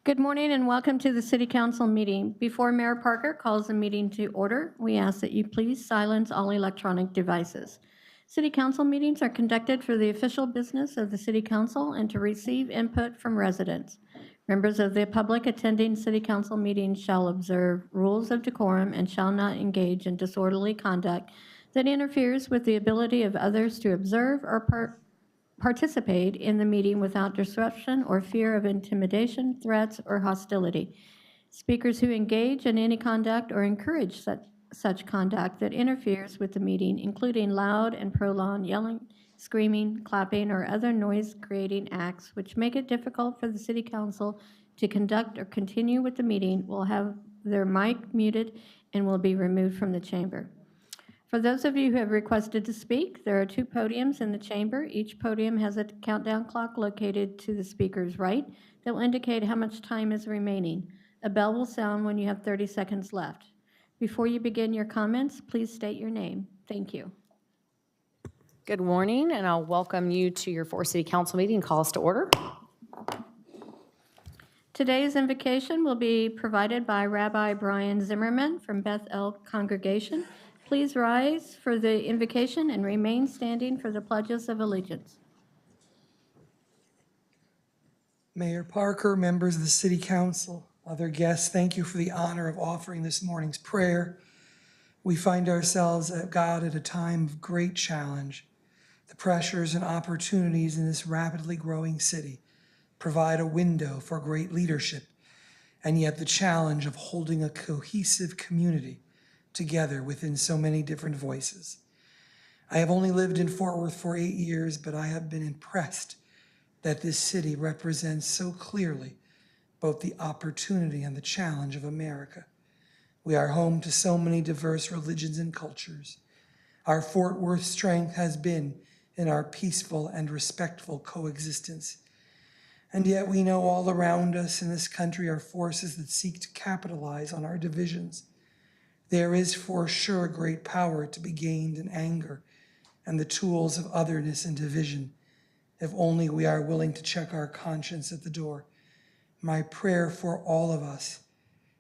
Good morning and welcome to the City Council meeting. Before Mayor Parker calls the meeting to order, we ask that you please silence all electronic devices. City Council meetings are conducted for the official business of the City Council and to receive input from residents. Members of the public attending City Council meetings shall observe rules of decorum and shall not engage in disorderly conduct that interferes with the ability of others to observe or participate in the meeting without disruption or fear of intimidation, threats, or hostility. Speakers who engage in any conduct or encourage such conduct that interferes with the meeting, including loud and prolonged yelling, screaming, clapping, or other noise-creating acts which make it difficult for the City Council to conduct or continue with the meeting, will have their mic muted and will be removed from the chamber. For those of you who have requested to speak, there are 2 podiums in the chamber. Each podium has a countdown clock located to the speaker's right that will indicate how much time is remaining. A bell will sound when you have 30 seconds left. Before you begin your comments, please state your name. Thank you. Good morning, and I'll welcome you to your 4 City Council meeting. Call us to order. Today's invocation will be provided by Rabbi Brian Zimmerman from Beth El Congregation. Please rise for the invocation and remain standing for the pledges of allegiance. Mayor Parker, members of the City Council, other guests, thank you for the honor of offering this morning's prayer. We find ourselves, God, at a time of great challenge. The pressures and opportunities in this rapidly growing city provide a window for great leadership, and yet the challenge of holding a cohesive community together within so many different voices. I have only lived in Fort Worth for 8 years, but I have been impressed that this city represents so clearly both the opportunity and the challenge of America. We are home to so many diverse religions and cultures. Our Fort Worth strength has been in our peaceful and respectful coexistence. And yet we know all around us in this country are forces that seek to capitalize on our divisions. There is for sure great power to be gained in anger and the tools of otherness and division, if only we are willing to check our conscience at the door. My prayer for all of us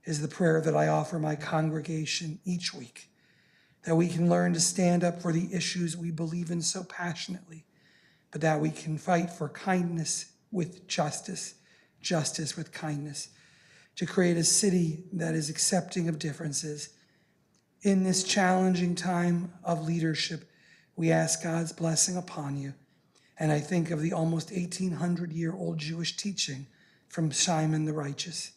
is the prayer that I offer my congregation each week, that we can learn to stand up for the issues we believe in so passionately, but that we can fight for kindness with justice, justice with kindness, to create a city that is accepting of differences. In this challenging time of leadership, we ask God's blessing upon you. And I think of the almost 1,800-year-old Jewish teaching from Shimon the Righteous.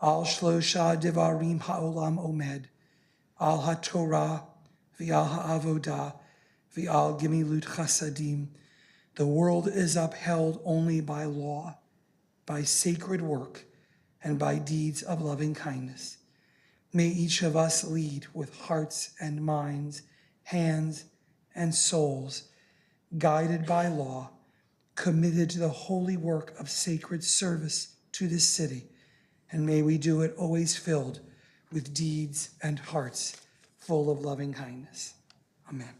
Al shlosha devarim ha'olam omed, al ha'torah, v'al ha'avodah, v'al gemilut chasadim. The world is upheld only by law, by sacred work, and by deeds of loving kindness. May each of us lead with hearts and minds, hands and souls, guided by law, committed to the holy work of sacred service to this city, and may we do it always filled with deeds and hearts full of loving kindness. Amen.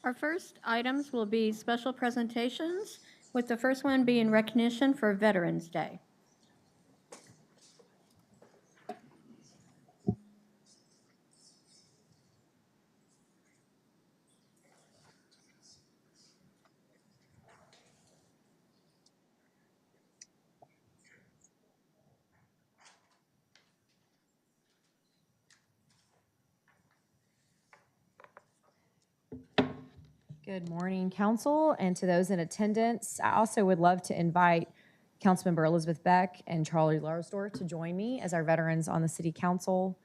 Our first items will be special presentations, with the first one being recognition for Veterans Day. Good morning, Council, and to those in attendance. I also would love to invite Councilmember Elizabeth Beck and Charlie Larsdor to join me as our veterans on the City Council.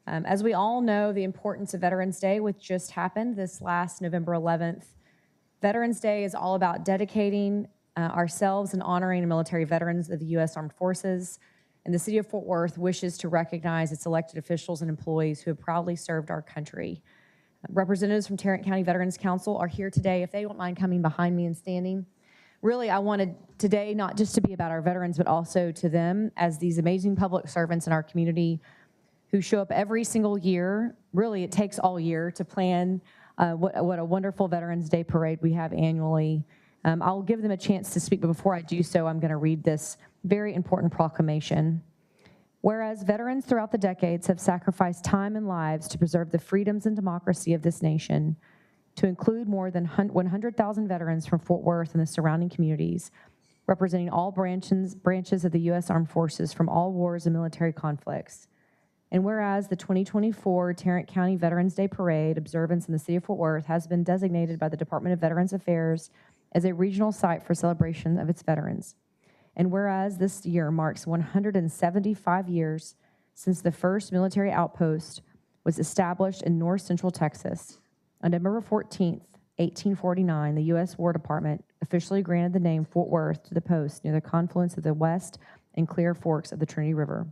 As we all know, the importance of Veterans Day, which just happened this last November 11th. Veterans Day is all about dedicating ourselves in honoring military veterans of the U.S. Armed Forces. And the city of Fort Worth wishes to recognize its elected officials and employees who have proudly served our country. Representatives from Tarrant County Veterans Council are here today. If they don't mind coming behind me and standing. Really, I wanted today not just to be about our veterans, but also to them as these amazing public servants in our community who show up every single year. Really, it takes all year to plan what a wonderful Veterans Day parade we have annually. I'll give them a chance to speak, but before I do so, I'm going to read this very important proclamation. Whereas veterans throughout the decades have sacrificed time and lives to preserve the freedoms and democracy of this nation, to include more than 100,000 veterans from Fort Worth and the surrounding communities, representing all branches of the U.S. Armed Forces from all wars and military conflicts. And whereas the 2024 Tarrant County Veterans Day Parade observance in the city of Fort Worth has been designated by the Department of Veterans Affairs as a regional site for celebration of its veterans. And whereas this year marks 175 years since the first military outpost was established in north central Texas, on November 14th, 1849, the U.S. War Department officially granted the name Fort Worth to the post near the confluence of the West and Clear Forks of the Trinity River.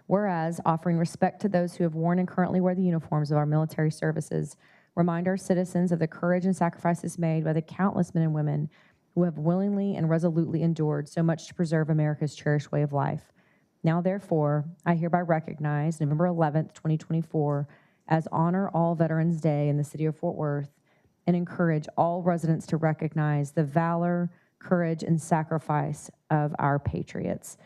Whereas, offering respect to those who have worn and currently wear the uniforms of our military services, remind our citizens of the courage and sacrifices made by the countless men and women who have willingly and resolutely endured so much to preserve America's cherished way of life. Now, therefore, I hereby recognize November 11th, 2024, as Honor All Veterans Day in the city of Fort Worth, and encourage all residents to recognize the valor, courage, and sacrifice of our patriots.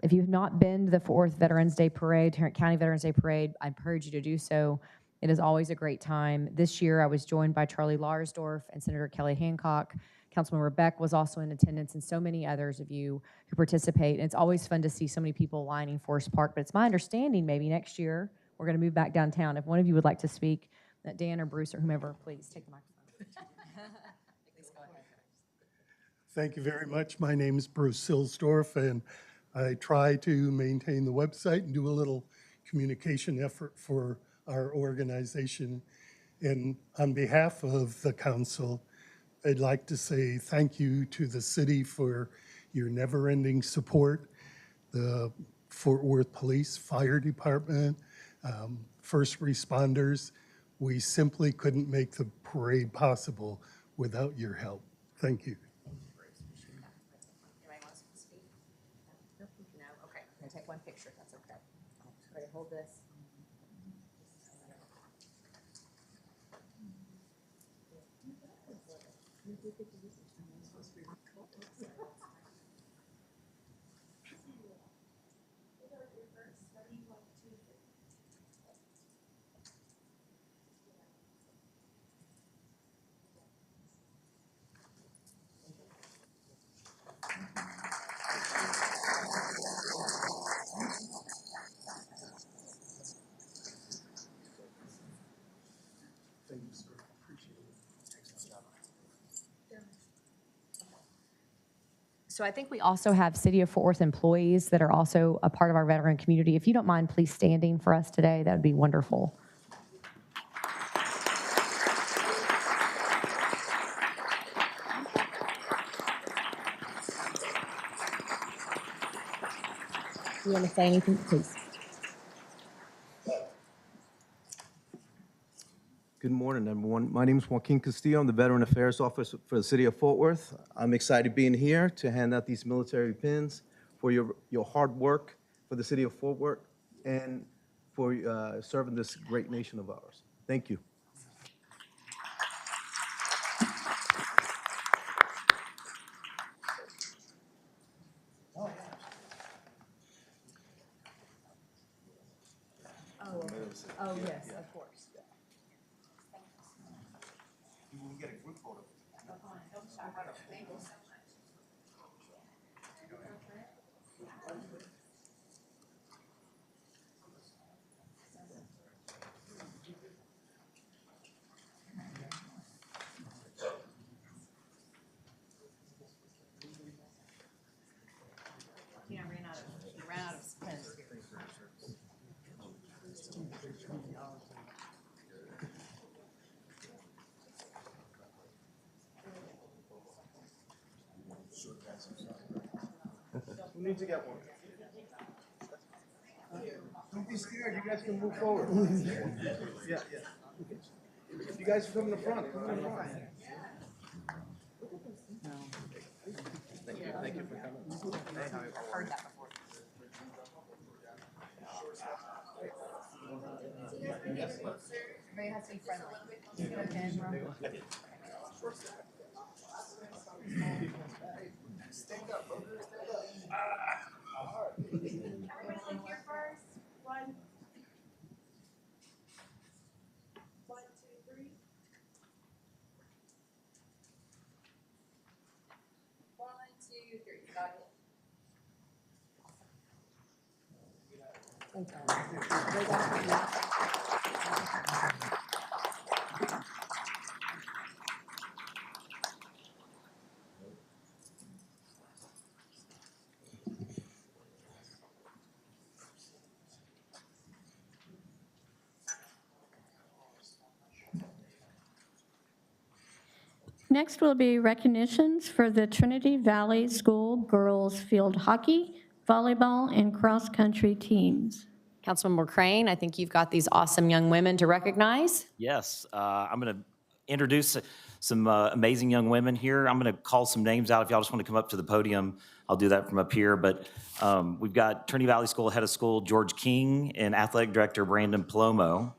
If you've not been to the Fort Worth Veterans Day Parade, Tarrant County Veterans Day Parade, I encourage you to do so. It is always a great time. This year, I was joined by Charlie Larsdorf and Senator Kelly Hancock. Councilmember Beck was also in attendance, and so many others of you who participate. And it's always fun to see so many people lining Forest Park, but it's my understanding maybe next year we're going to move back downtown. If one of you would like to speak, Dan or Bruce or whomever, please take the microphone. Please go ahead. Thank you very much. My name is Bruce Silsdorf, and I try to maintain the website and do a little communication effort for our organization. And on behalf of the council, I'd like to say thank you to the city for your never-ending support, the Fort Worth Police, Fire Department, first responders. We simply couldn't make the parade possible without your help. Thank you. Anybody wants to speak? No? Okay. I'm going to take one picture, if that's okay. Ready to hold this? Thank you, sir. Appreciate it. So I think we also have City of Fort Worth employees that are also a part of our veteran community. If you don't mind, please standing for us today, that would be wonderful. You want to say anything, please? Good morning, everyone. My name is Joaquin Castillo. I'm the Veteran Affairs Officer for the City of Fort Worth. I'm excited being here to hand out these military pins for your hard work for the City of Fort Worth and for serving this great nation of ours. Thank you. Oh, yes, of course. I ran out of pens here. Who needs to get one? Don't be scared, you guys can move forward. Yeah. You guys come in the front, come in the front. Thank you for coming. Hey, how are you? Heard that before. Everybody has to be friendly. Next will be recognitions for the Trinity Valley School girls field hockey, volleyball, and cross-country teams. Councilmember Crane, I think you've got these awesome young women to recognize. Yes, I'm going to introduce some amazing young women here. I'm going to call some names out. If y'all just want to come up to the podium, I'll do that from up here. But we've got Trinity Valley School Head of School George King and Athletic Director Brandon Palomo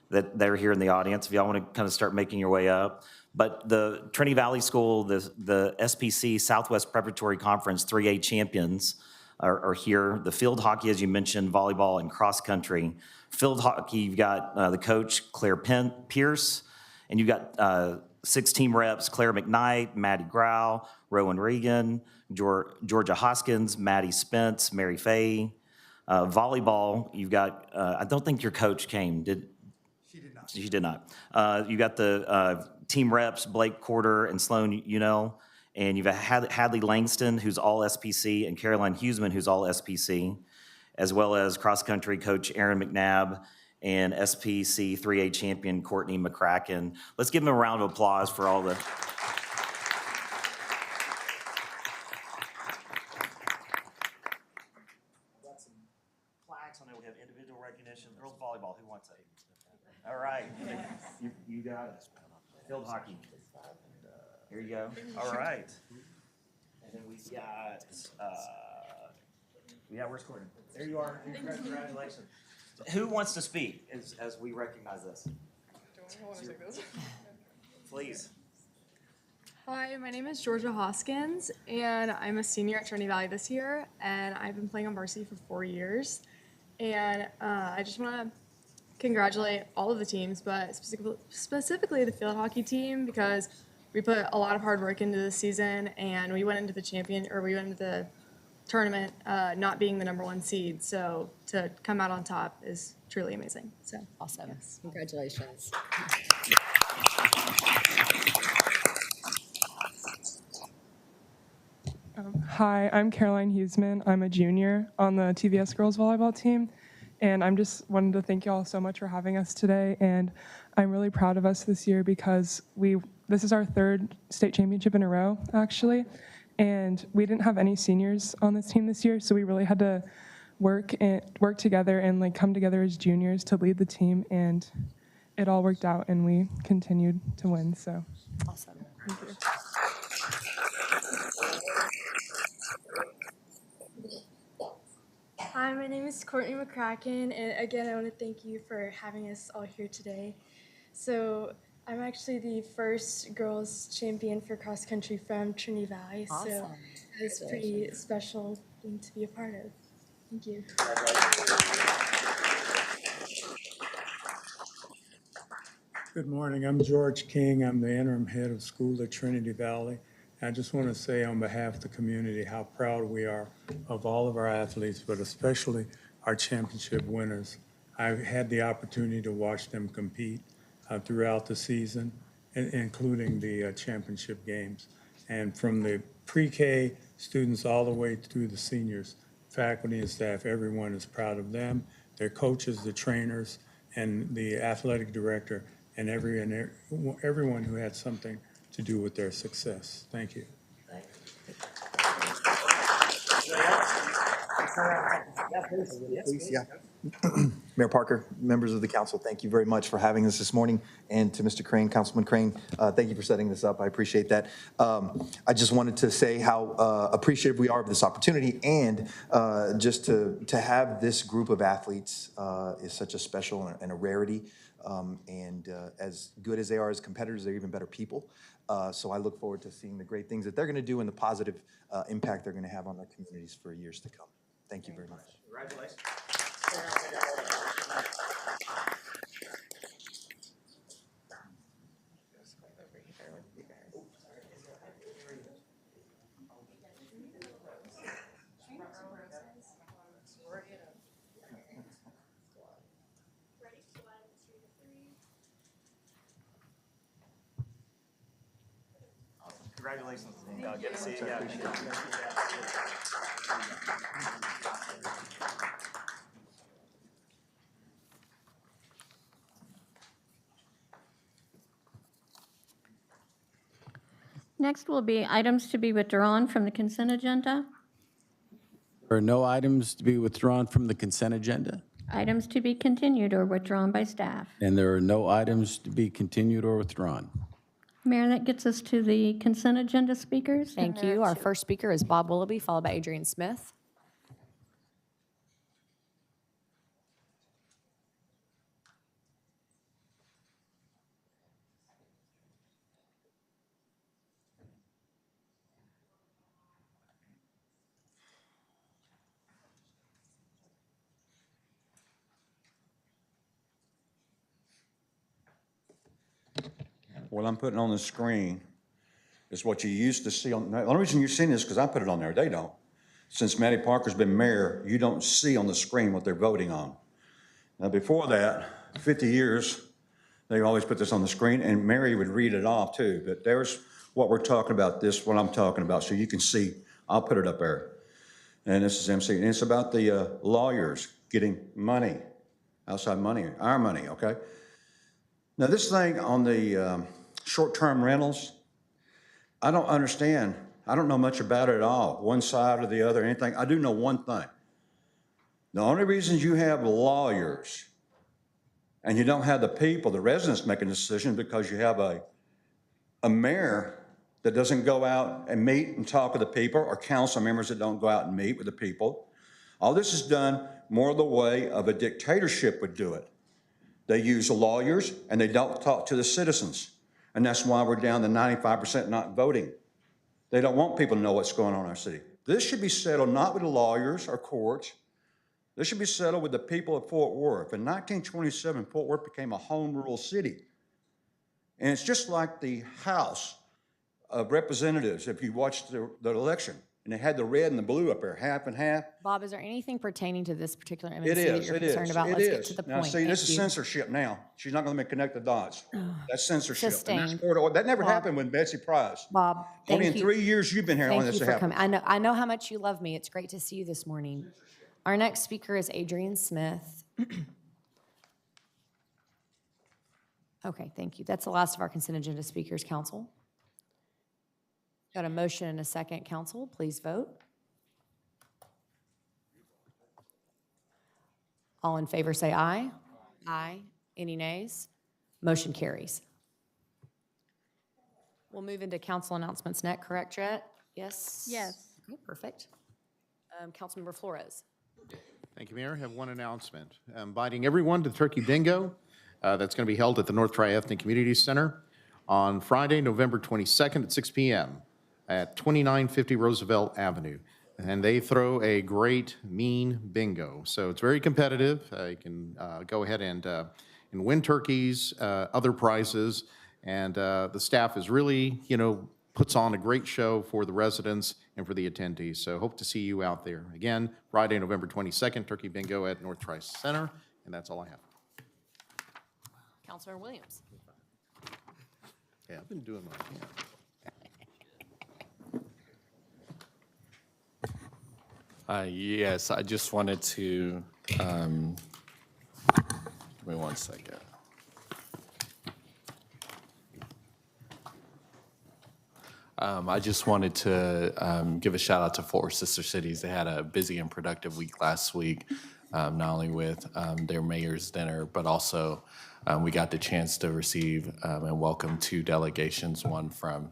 that they're here in the audience. If y'all want to kind of start making your way up. But the Trinity Valley School, the SPC Southwest Preparatory Conference 3A champions are here. The field hockey, as you mentioned, volleyball and cross country. Field hockey, you've got the coach, Claire Pierce, and you've got 6 team reps, Claire McKnight, Maddie Grau, Rowan Regan, Georgia Hoskins, Maddie Spence, Mary Fay. Volleyball, you've got, I don't think your coach came, She did not. You got the team reps, Blake Corder and Sloan Unell. And you've got Hadley Langston, who's all SPC, and Caroline Huseman, who's all SPC, as well as cross-country coach Aaron McNabb and SPC 3A champion Courtney McCracken. Let's give them a round of applause for all the... Got some plaques. I know we have individual recognition. Girls volleyball, who wants it? All right, you got it. Field hockey. Here you go. All right. And then we got, where's Courtney? There you are. Congratulations. Who wants to speak as we recognize this? Do I want to take this? Please. Hi, my name is Georgia Hoskins, and I'm a senior at Trinity Valley this year, and I've been playing on varsity for 4 years. And I just want to congratulate all of the teams, but specifically the field hockey team, because we put a lot of hard work into this season, and we went into the tournament not being the #1 seed. So to come out on top is truly amazing. So Awesome. Congratulations. Hi, I'm Caroline Huseman. I'm a junior on the TVS girls volleyball team. And I'm just wanted to thank you all so much for having us today. And I'm really proud of us this year because this is our 3rd state championship in a row, actually. And we didn't have any seniors on this team this year, so we really had to work together and come together as juniors to lead the team. And it all worked out, and we continued to win. So Awesome. thank you. Hi, my name is Courtney McCracken, and again, I want to thank you for having us all here today. So, I'm actually the first girls champion for cross country from Trinity Valley, so Awesome. it's a pretty special thing to be a part of. Thank you. Good morning. I'm George King. I'm the interim head of school at Trinity Valley. I just want to say on behalf of the community how proud we are of all of our athletes, but especially our championship winners. I've had the opportunity to watch them compete throughout the season, including the championship games. And from the pre-K students all the way through the seniors, faculty and staff, everyone is proud of them, their coaches, the trainers, and the athletic director, and everyone who had something to do with their success. Thank you. Thank you. Please, yeah. Mayor Parker, members of the council, thank you very much for having us this morning. And to Mr. Crane, Councilman Crane, thank you for setting this up. I appreciate that. I just wanted to say how appreciative we are of this opportunity, and just to have this group of athletes is such a special and a rarity. And as good as they are as competitors, they're even better people. So I look forward to seeing the great things that they're going to do and the positive impact they're going to have on their communities for years to come. Thank you very much. Congratulations. Congratulations. Good to see you. Next will be items to be withdrawn from the consent agenda, There are no items to be withdrawn from the consent agenda, items to be continued or withdrawn by staff. and there are no items to be continued or withdrawn. Mayor, that gets us to the consent agenda speakers. Thank you. Our first speaker is Bob Willoughby, followed by Adrian Smith. What I'm putting on the screen is what you used to see on, the only reason you're seeing this is because I put it on there. They don't. Since Matty Parker's been mayor, you don't see on the screen what they're voting on. Now, before that, 50 years, they always put this on the screen, and Mary would read it off too. But there's what we're talking about, what I'm talking about, so you can see. I'll put it up there. And this is MC, and it's about the lawyers getting money, outside money, our money, okay? Now, this thing on the short-term rentals, I don't understand. I don't know much about it at all, one side or the other, anything. I do know one thing. The only reasons you have lawyers and you don't have the people, the residents making decisions, because you have a mayor that doesn't go out and meet and talk to the people, or council members that don't go out and meet with the people. All this is done more the way of a dictatorship would do it. They use lawyers and they don't talk to the citizens. And that's why we're down to 95% not voting. They don't want people to know what's going on in our city. This should be settled not with the lawyers or courts. This should be settled with the people of Fort Worth. In 1927, Fort Worth became a home rule city. And it's just like the House of Representatives, if you watched the election, and they had the red and the blue up there, half and half. Bob, is there anything pertaining to this particular MNC It that is, you're it concerned is, about? it Let's get is. to the Now, point. see, this Thank is you. censorship now. She's not gonna connect the dots. That's censorship. And that's Sustained. that never Bob. happened with Betsy Price. Bob, Only in thank you. 3 years you've been here on Thank this you to for happen. coming. I know how much you love me. It's great to see you this morning. Our next speaker is Adrian Smith. Okay, thank you. That's the last of our consent agenda speakers, council. Got a motion and a second, council. Please vote. All in favor say aye. Aye. Any nays? Motion carries. We'll move into council announcements next, correct, Jet? Yes? Yes. Okay, perfect. Councilmember Flores. Thank you, Mayor. I have one announcement. I'm inviting everyone to the Turkey Bingo that's going to be held at the North Tri-Ethnic Community Center on Friday, November 22nd at 6 p.m. at 2950 Roosevelt Avenue. And they throw a great, mean bingo. So it's very competitive. You can go ahead and win turkeys, other prizes. And the staff is really, puts on a great show for the residents and for the attendees. So hope to see you out there. Again, Friday, November 22nd, Turkey Bingo at North Tri Center. And that's all I have. Councilor Williams. Yeah, I've been doing my, Yes, I just wanted to, give me 1 second. I just wanted to give a shout out to Four Sister Cities. They had a busy and productive week last week, not only with their mayor's dinner, but also we got the chance to receive and welcome 2 delegations, one from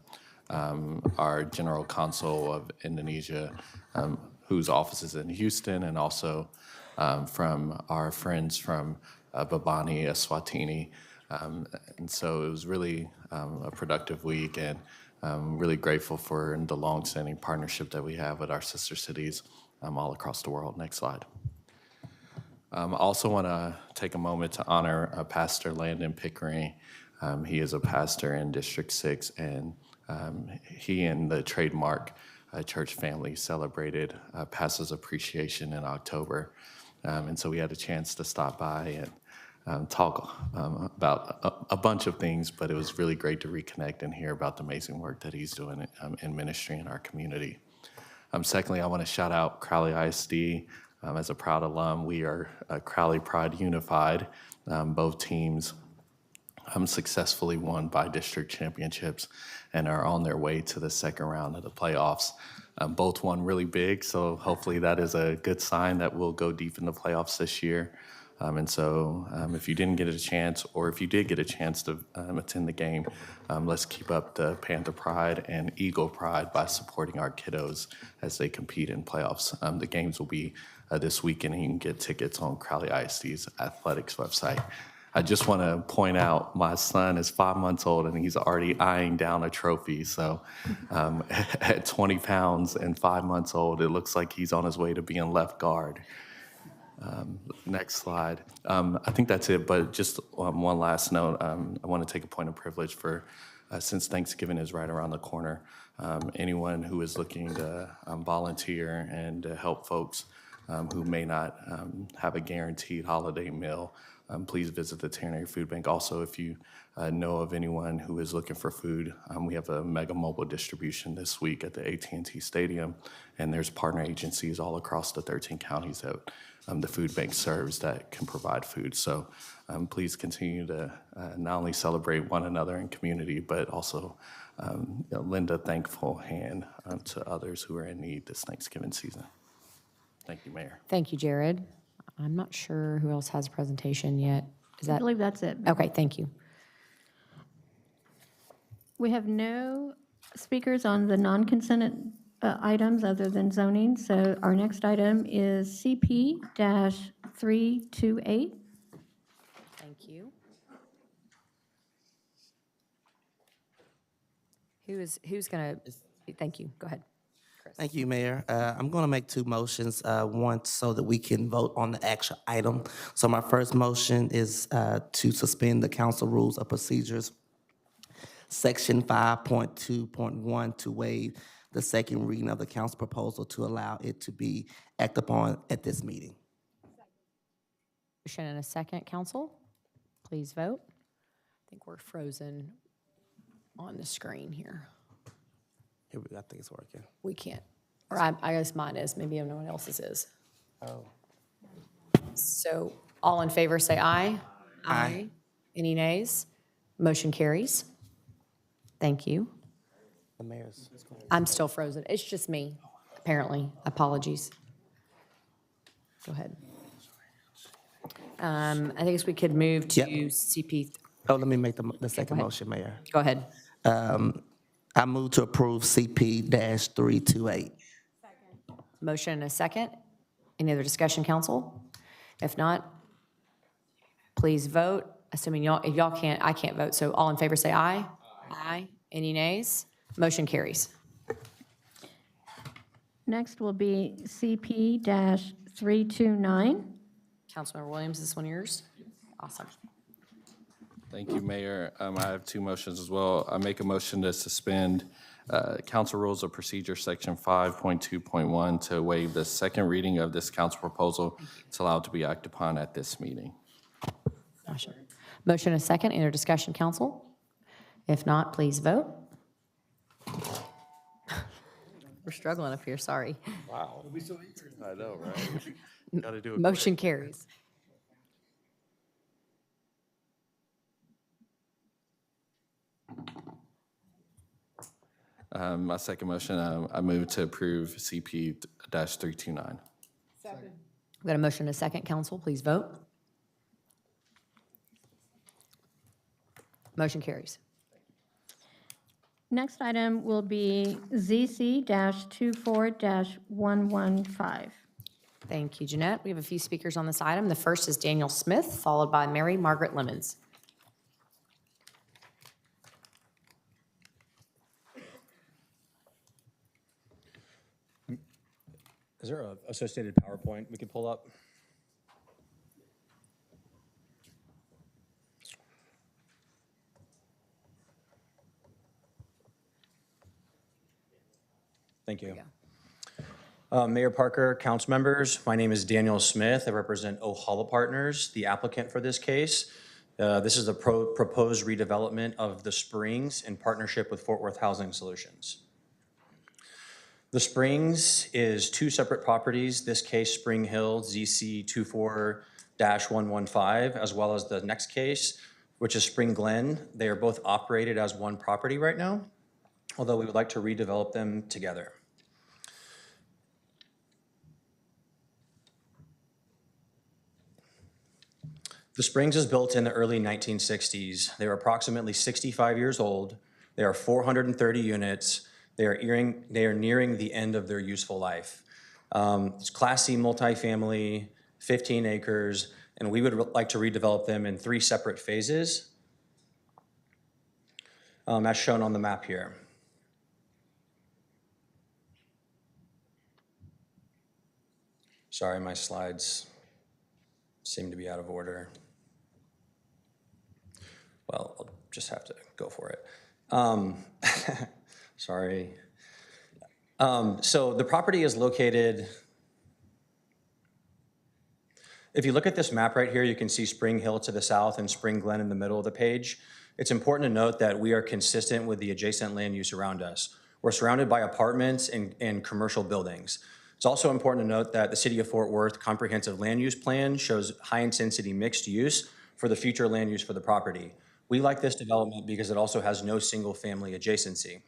our General Consul of Indonesia, whose office is in Houston, and also from our friends from Babani, Eswatini. And so it was really a productive week, and I'm really grateful for the longstanding partnership that we have with our sister cities all across the world. Next slide. I also want to take a moment to honor Pastor Landon Pickering. He is a pastor in District 6, and he and the Trademark Church family celebrated Pastor's Appreciation in October. And so we had a chance to stop by and talk about a bunch of things, but it was really great to reconnect and hear about the amazing work that he's doing in ministry in our community. Secondly, I want to shout out Crowley ISD. As a proud alum, we are Crowley Pride Unified. Both teams successfully won by district championships and are on their way to the second round of the playoffs. Both won really big, so hopefully that is a good sign that we'll go deep in the playoffs this year. And so if you didn't get a chance, or if you did get a chance to attend the game, let's keep up the Panther Pride and Eagle Pride by supporting our kiddos as they compete in playoffs. The games will be this weekend, and you can get tickets on Crowley ISD's athletics website. I just want to point out my son is 5 months old, and he's already eyeing down a trophy. So at 20 pounds and 5 months old, it looks like he's on his way to being left guard. Next slide. I think that's it, but just one last note. I want to take a point of privilege for, since Thanksgiving is right around the corner, anyone who is looking to volunteer and to help folks who may not have a guaranteed holiday meal, please visit the Ternary Food Bank. Also, if you know of anyone who is looking for food, we have a mega mobile distribution this week at the AT&T Stadium, and there's partner agencies all across the 13 counties that the food bank serves that can provide food. So please continue to not only celebrate one another in community, but also lend a thankful hand to others who are in need this Thanksgiving season. Thank you, Mayor. Thank you, Jared. I'm not sure who else has a presentation yet. Is I that? believe that's it. Okay, thank you. We have no speakers on the non-consent items other than zoning, so our next item is CP-328. Thank you. Who's going to, thank you, go ahead. Thank you, Mayor. I'm going to make 2 motions, one so that we can vote on the actual item. So my first motion is to suspend the council rules of procedures, section 5.2.1, to waive the second reading of the council proposal to allow it to be acted upon at this meeting. Motion and a second, council. Please vote. I think we're frozen on the screen here. Here we go. I think it's working. We can't, or I guess mine is, maybe no one else's is. Oh. So all in favor, say aye. Aye. Any nays? Motion carries. Thank you. The mayor's. I'm still frozen. It's just me, apparently. Apologies. Go ahead. I guess we could move to CP. Oh, let me make the second motion, Mayor. Go ahead. I move to approve CP-328. Motion and a second. Any other discussion, council? If not, please vote. Assuming if y'all can't, I can't vote. So all in favor say aye. Aye. Any nays? Motion carries. Next will be CP-329. Councilmember Williams, is this one yours? Awesome. Thank you, Mayor. I have 2 motions as well. I make a motion to suspend Council Rules of Procedure, Section 5.2.1, to waive the second reading of this council proposal to allow it to be acted upon at this meeting. Motion and a second. Any other discussion, council? If not, please vote. We're struggling up here, sorry. Wow. I know, right? Gotta do it Motion carries. My second motion, I move to approve CP-329. We've got a motion and a second. Council, please vote. Motion carries. Next item will be ZC-24-115. Thank you, Jeanette. We have a few speakers on this item. The first is Daniel Smith, followed by Mary Margaret Lemons. Is there an associated PowerPoint we could pull up? Thank you. Mayor Parker, council members, my name is Daniel Smith. I represent Ohala Partners, the applicant for this case. This is the proposed redevelopment of the Springs in partnership with Fort Worth Housing Solutions. The Springs is two separate properties, this case Spring Hill ZC 24-115, as well as the next case, which is Spring Glen. They are both operated as one property right now, although we would like to redevelop them together. The Springs is built in the early 1960s. They are approximately 65 years old. They are 430 units. They are nearing the end of their useful life. It's Class C multifamily, 15 acres, and we would like to redevelop them in 3 separate phases, as shown on the map here. Sorry, my slides seem to be out of order. Well, I'll just have to go for it. Sorry. So the property is located, if you look at this map right here, you can see Spring Hill to the south and Spring Glen in the middle of the page. It's important to note that we are consistent with the adjacent land use around us. We're surrounded by apartments and commercial buildings. It's also important to note that the City of Fort Worth Comprehensive Land Use Plan shows high-intensity mixed use for the future land use for the property. We like this development because it also has no single-family adjacency.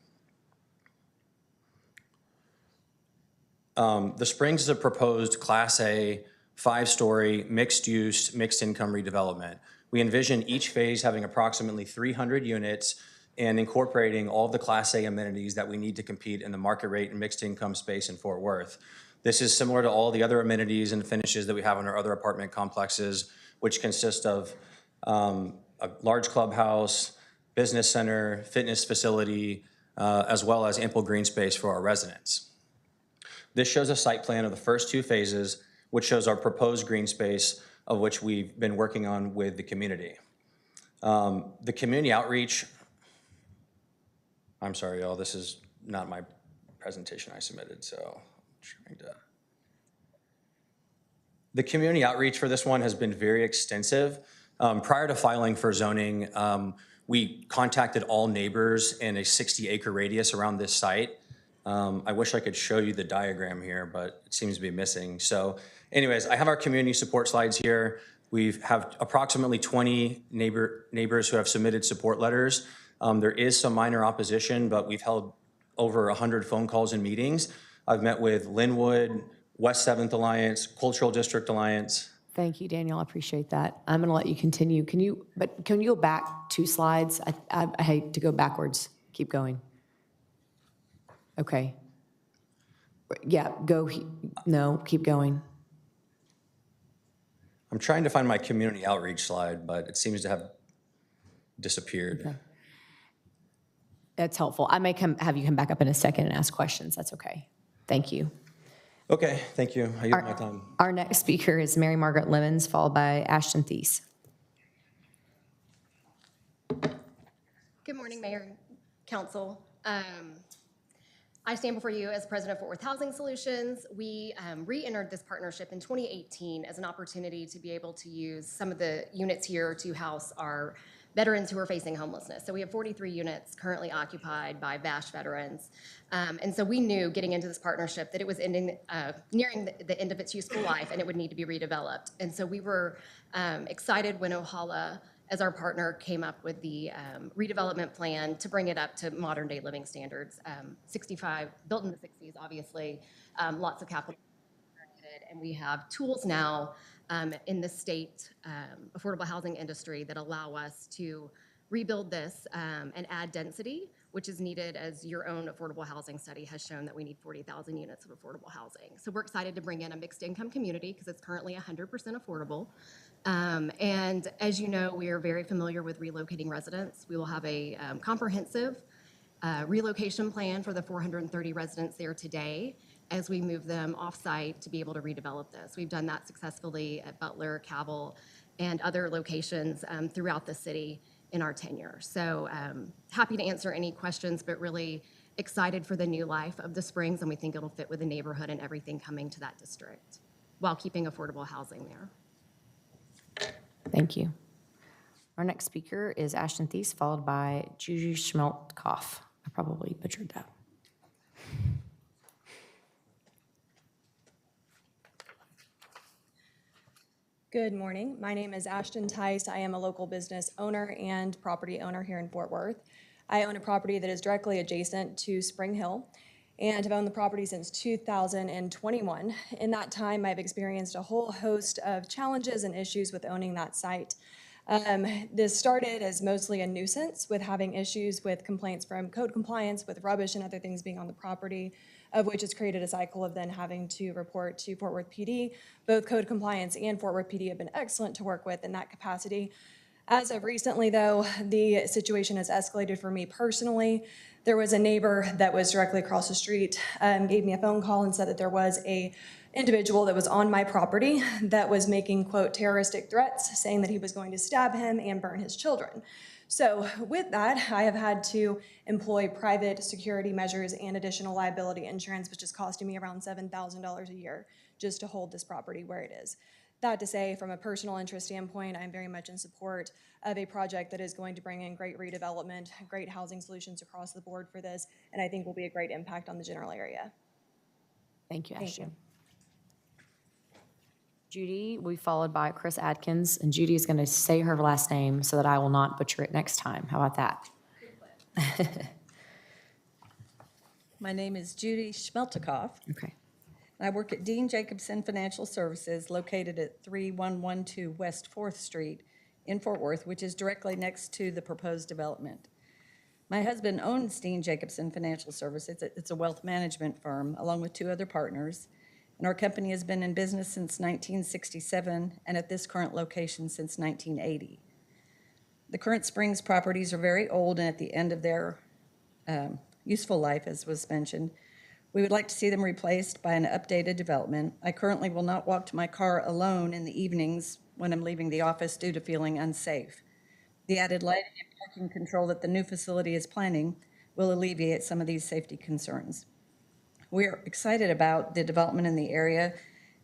The Springs is a proposed Class A, 5-story, mixed-use, mixed-income redevelopment. We envision each phase having approximately 300 units and incorporating all of the Class A amenities that we need to compete in the market rate and mixed-income space in Fort Worth. This is similar to all the other amenities and finishes that we have in our other apartment complexes, which consist of a large clubhouse, business center, fitness facility, as well as ample green space for our residents. This shows a site plan of the first 2 phases, which shows our proposed green space, of which we've been working on with the community. The community outreach, I'm sorry, y'all, this is not my presentation I submitted, so I'm trying to. The community outreach for this one has been very extensive. Prior to filing for zoning, we contacted all neighbors in a 60-acre radius around this site. I wish I could show you the diagram here, but it seems to be missing. So anyways, I have our community support slides here. We have approximately 20 neighbors who have submitted support letters. There is some minor opposition, but we've held over 100 phone calls and meetings. I've met with Linwood, West 7th Alliance, Cultural District Alliance. Thank you, Daniel. I appreciate that. I'm going to let you continue. Can you go back 2 slides? I hate to go backwards. Keep going. Okay. Yeah, go. No, keep going. I'm trying to find my community outreach slide, but it seems to have disappeared. Okay. That's helpful. I may have you come back up in a second and ask questions. That's okay. Thank you. Okay, thank you. I use my time. Our next speaker is Mary Margaret Lemons, followed by Ashton Thies. Good morning, Mayor and Council. I stand before you as president of Fort Worth Housing Solutions. We re-entered this partnership in 2018 as an opportunity to be able to use some of the units here to house our veterans who are facing homelessness. So we have 43 units currently occupied by VASH veterans. And so we knew getting into this partnership that it was nearing the end of its useful life and it would need to be redeveloped. And so we were excited when Ohala as our partner came up with the redevelopment plan to bring it up to modern day living standards. 65, built in the 60s, obviously, lots of capital. And we have tools now in the state affordable housing industry that allow us to rebuild this and add density, which is needed, as your own affordable housing study has shown that we need 40,000 units of affordable housing. So we're excited to bring in a mixed income community because it's currently 100% affordable. And as you know, we are very familiar with relocating residents. We will have a comprehensive relocation plan for the 430 residents there today as we move them off-site to be able to redevelop this. We've done that successfully at Butler, Cabell, and other locations throughout the city in our tenure. So happy to answer any questions, but really excited for the new life of the Springs, and we think it'll fit with the neighborhood and everything coming to that district while keeping affordable housing there. Thank you. Our next speaker is Ashton Thies, followed by Juju Schmeltkopf. I probably butchered that. Good morning. My name is Ashton Tice. I am a local business owner and property owner here in Fort Worth. I own a property that is directly adjacent to Spring Hill and have owned the property since 2021. In that time, I've experienced a whole host of challenges and issues with owning that site. This started as mostly a nuisance, with having issues with complaints from code compliance, with rubbish and other things being on the property, of which has created a cycle of then having to report to Fort Worth PD. Both code compliance and Fort Worth PD have been excellent to work with in that capacity. As of recently, though, the situation has escalated for me personally. There was a neighbor that was directly across the street, gave me a phone call and said that there was a individual that was on my property that was making, quote, terroristic threats, saying that he was going to stab him and burn his children. So with that, I have had to employ private security measures and additional liability insurance, which is costing me around $7,000 a year just to hold this property where it is. That to say, from a personal interest standpoint, I'm very much in support of a project that is going to bring in great redevelopment, great housing solutions across the board for this, and I think will be a great impact on the general area. Thank you, Ashton. Thank you. Judy will be followed by Chris Adkins, and Judy is going to say her last name so that I will not butcher it next time. How about that? My name is Judy Schmeltkopf. Okay. I work at Dean Jacobson Financial Services, located at 3112 West 4th Street in Fort Worth, which is directly next to the proposed development. My husband owns Dean Jacobson Financial Services. It's a wealth management firm, along with two other partners. And our company has been in business since 1967 and at this current location since 1980. The current Springs properties are very old and at the end of their useful life, as was mentioned. We would like to see them replaced by an updated development. I currently will not walk to my car alone in the evenings when I'm leaving the office due to feeling unsafe. The added lighting and parking control that the new facility is planning will alleviate some of these safety concerns. We are excited about the development in the area,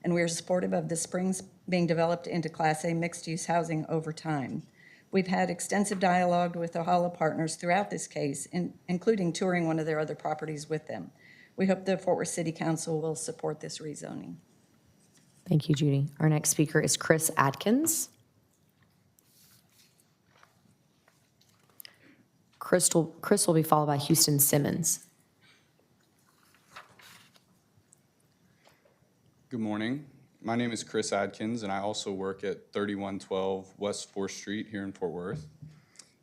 and we are supportive of the Springs being developed into Class A mixed-use housing over time. We've had extensive dialogue with Ohala partners throughout this case, including touring one of their other properties with them. We hope the Fort Worth City Council will support this rezoning. Thank you, Judy. Our next speaker is Chris Adkins. Chris will be followed by Houston Simmons. Good morning. My name is Chris Adkins, and I also work at 3112 West 4th Street here in Fort Worth.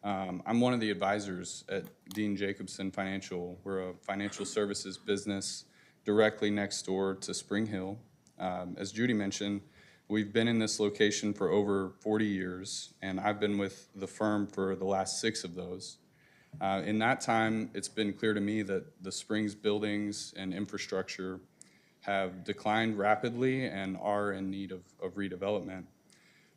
I'm one of the advisors at Dean Jacobson Financial. We're a financial services business directly next door to Spring Hill. As Judy mentioned, we've been in this location for over 40 years, and I've been with the firm for the last 6 of those. In that time, it's been clear to me that the Springs buildings and infrastructure have declined rapidly and are in need of redevelopment.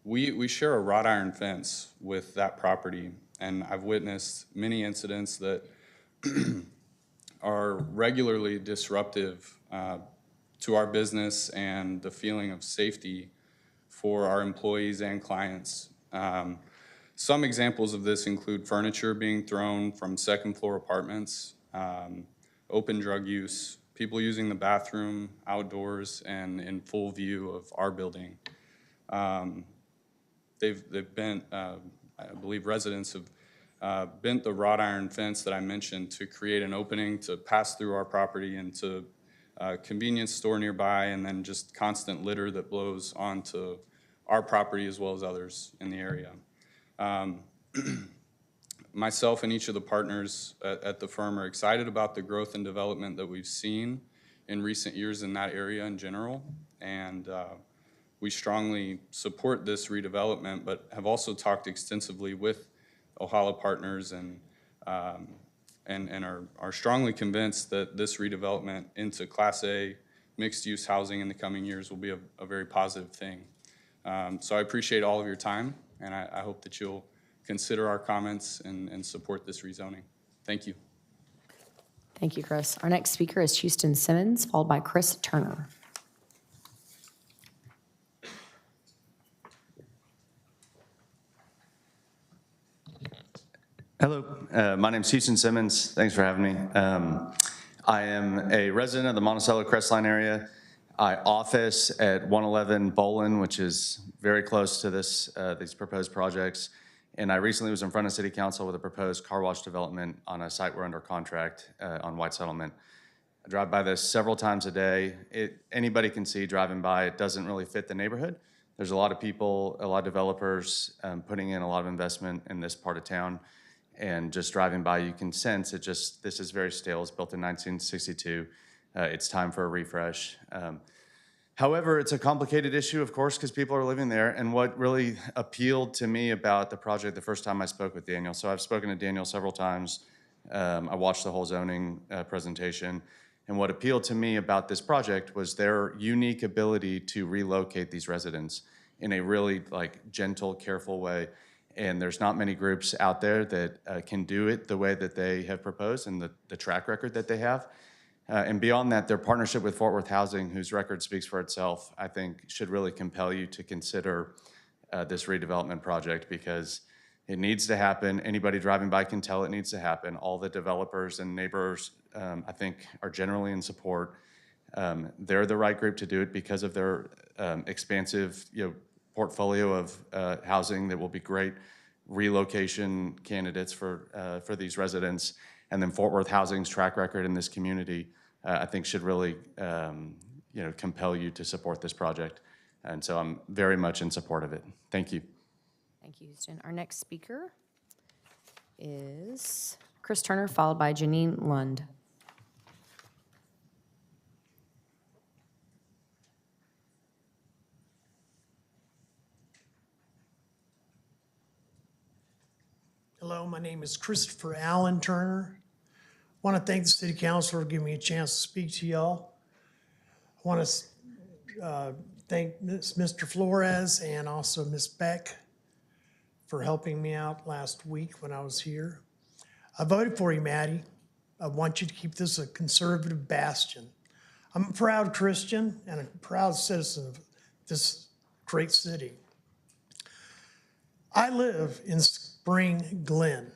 We share a wrought iron fence with that property, and I've witnessed many incidents that are regularly disruptive to our business and the feeling of safety for our employees and clients. Some examples of this include furniture being thrown from second-floor apartments, open drug use, people using the bathroom outdoors and in full view of our building. They've been, I I believe residents have bent the wrought iron fence that I mentioned to create an opening to pass through our property into a convenience store nearby, and then just constant litter that blows onto our property as well as others in the area. Myself and each of the partners at the firm are excited about the growth and development that we've seen in recent years in that area in general. And we strongly support this redevelopment, but have also talked extensively with Ohala partners and are strongly convinced that this redevelopment into Class A mixed-use housing in the coming years will be a very positive thing. So I appreciate all of your time, and I hope that you'll consider our comments and support this rezoning. Thank you. Thank you, Chris. Our next speaker is Houston Simmons, followed by Chris Turner. Hello, my name is Houston Simmons. Thanks for having me. I am a resident of the Monticello Crestline area. I office at 111 Bolin, which is very close to these proposed projects. And I recently was in front of City Council with a proposed car wash development on a site we're under contract on White Settlement. I drive by this several times a day. Anybody can see driving by, it doesn't really fit the neighborhood. There's a lot of people, a lot of developers putting in a lot of investment in this part of town. And just driving by, you can sense this is very stale. It's built in 1962. It's time for a refresh. However, it's a complicated issue, of course, because people are living there. And what really appealed to me about the project the first time I spoke with Daniel, so I've spoken to Daniel several times. I watched the whole zoning presentation. And what appealed to me about this project was their unique ability to relocate these residents in a really gentle, careful way. And there's not many groups out there that can do it the way that they have proposed and the track record that they have. And beyond that, their partnership with Fort Worth Housing, whose record speaks for itself, I think should really compel you to consider this redevelopment project because it needs to happen. Anybody driving by can tell it needs to happen. All the developers and neighbors, I think, are generally in support. They're the right group to do it because of their expansive, portfolio of housing that will be great relocation candidates for these residents. And then Fort Worth Housing's track record in this community, I think should really, compel you to support this project. And so I'm very much in support of it. Thank you. Thank you, Houston. Our next speaker is Chris Turner, followed by Janine Lund. Hello, my name is Christopher Allen Turner. I want to thank the City Council for giving me a chance to speak to y'all. I want to thank Mr. Flores and also Ms. Beck for helping me out last week when I was here. I voted for you, Maddie. I want you to keep this a conservative bastion. I'm a proud Christian and a proud citizen of this great city. I live in Spring Glen.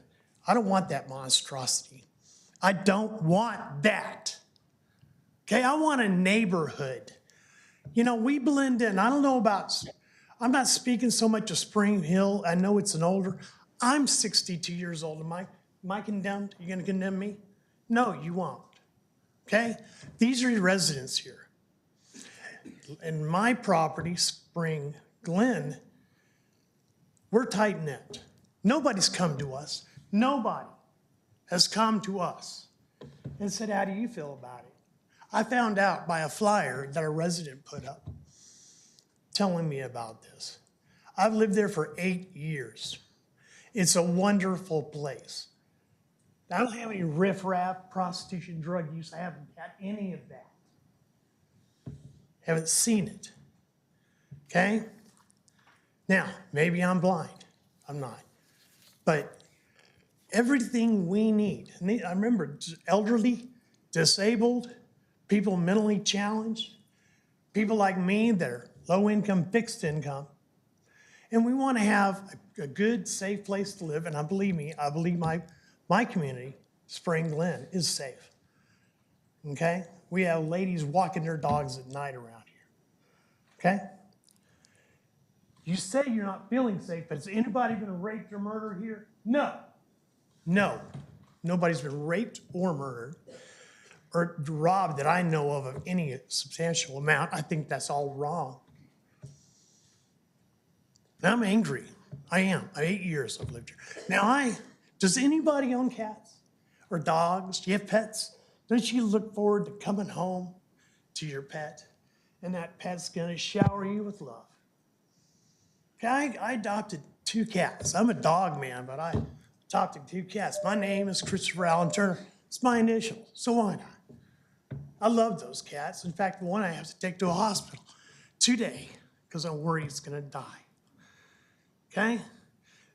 I don't want that monstrosity. I don't want that. Okay, I want a neighborhood. We blend in. I don't know about, I'm not speaking so much of Spring Hill. I know it's an older, I'm 62 years old. Am I condemned? You gonna condemn me? No, you won't. Okay? These are your residents here. In my property, Spring Glen, we're tight-knit. Nobody's come to us. Nobody has come to us and said, how do you feel about it? I found out by a flyer that a resident put up telling me about this. I've lived there for 8 years. It's a wonderful place. I don't have any riffraff, prostitution, drug use. I haven't had any of that. Haven't seen it. Okay? Now, maybe I'm blind. I'm not. But everything we need, and I remember elderly, disabled, people mentally challenged, people like me that are low income, fixed income, and we want to have a good, safe place to live. And I believe my community, Spring Glen, is safe. Okay? We have ladies walking their dogs at night around here. Okay? You say you're not feeling safe, but has anybody been raped or murdered here? No. No. Nobody's been raped or murdered or robbed that I know of any substantial amount. I think that's all wrong. I'm angry. I am. 8 years I've lived here. Now, does anybody own cats or dogs? Do you have pets? Don't you look forward to coming home to your pet and that pet's gonna shower you with love? Okay, I adopted 2 cats. I'm a dog man, but I adopted 2 cats. My name is Christopher Allen Turner. It's my initials, so why not? I love those cats. In fact, the one I have to take to a hospital today because I'm worried it's gonna die. Okay?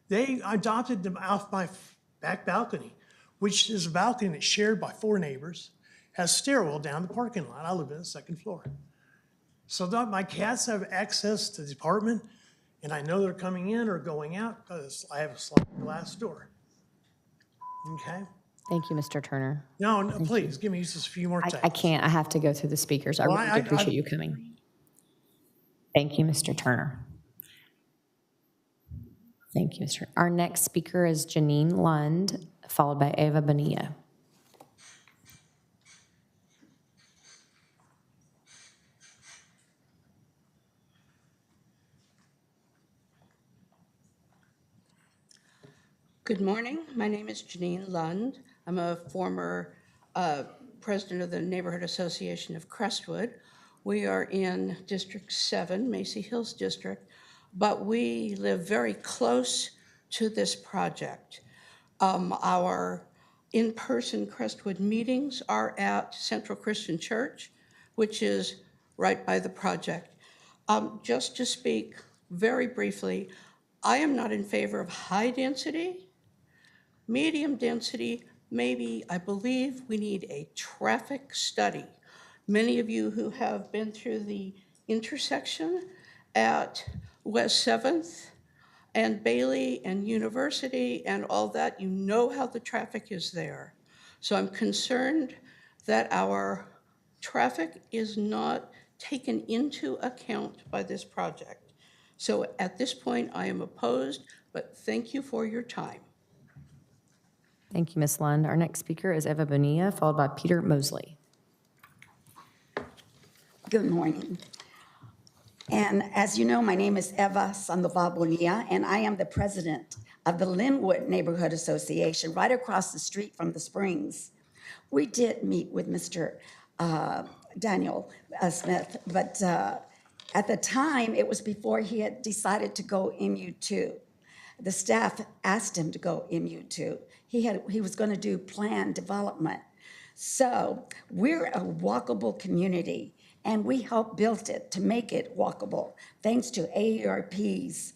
They adopted them off my back balcony, which is a balcony that's shared by 4 neighbors, has stairwell down the parking lot. I live in the 2nd floor. So that my cats have access to the apartment, and I know they're coming in or going out because I have a sliding glass door. Okay? Thank you, Mr. Turner. No, please, give me just a few more seconds. I can't. I have to go through the speakers. I Well, really do appreciate you coming. Thank you, Mr. Turner. Thank you, Mr. Our next speaker is Janine Lund, followed by Eva Bonilla. Good morning. My name is Janine Lund. I'm a former president of the Neighborhood Association of Crestwood. We are in District 7, Macy Hills District, but we live very close to this project. Our in-person Crestwood meetings are at Central Christian Church, which is right by the project. Just to speak very briefly, I am not in favor of high density. Medium density, maybe. I believe we need a traffic study. Many of you who have been through the intersection at West 7th and Bailey and University and all that, you know how the traffic is there. So I'm concerned that our traffic is not taken into account by this project. So at this point, I am opposed, but thank you for your time. Thank you, Ms. Lund. Our next speaker is Eva Bonilla, followed by Peter Mosley. Good morning. And as you know, my name is Eva Sandoval Bonilla, and I am the president of the Linwood Neighborhood Association, right across the street from the Springs. We did meet with Mr. Daniel Smith, but at the time, it was before he had decided to go MU2. The staff asked him to go MU2. He was going to do planned development. So we're a walkable community, and we helped build it to make it walkable, thanks to AARP's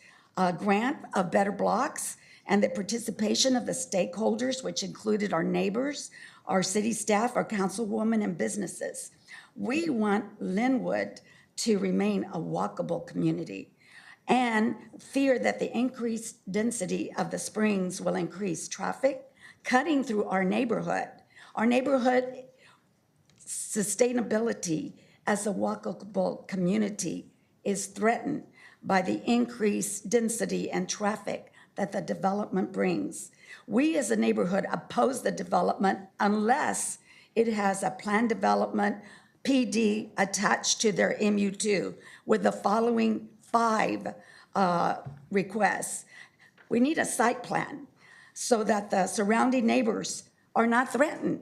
grant of Better Blocks and the participation of the stakeholders, which included our neighbors, our city staff, our councilwoman, and businesses. We want Linwood to remain a walkable community, and fear that the increased density of the Springs will increase traffic, cutting through our neighborhood. Our neighborhood sustainability as a walkable community is threatened by the increased density and traffic that the development brings. We as a neighborhood oppose the development unless it has a planned development PD attached to their MU2 with the following 5 requests. We need a site plan so that the surrounding neighbors are not threatened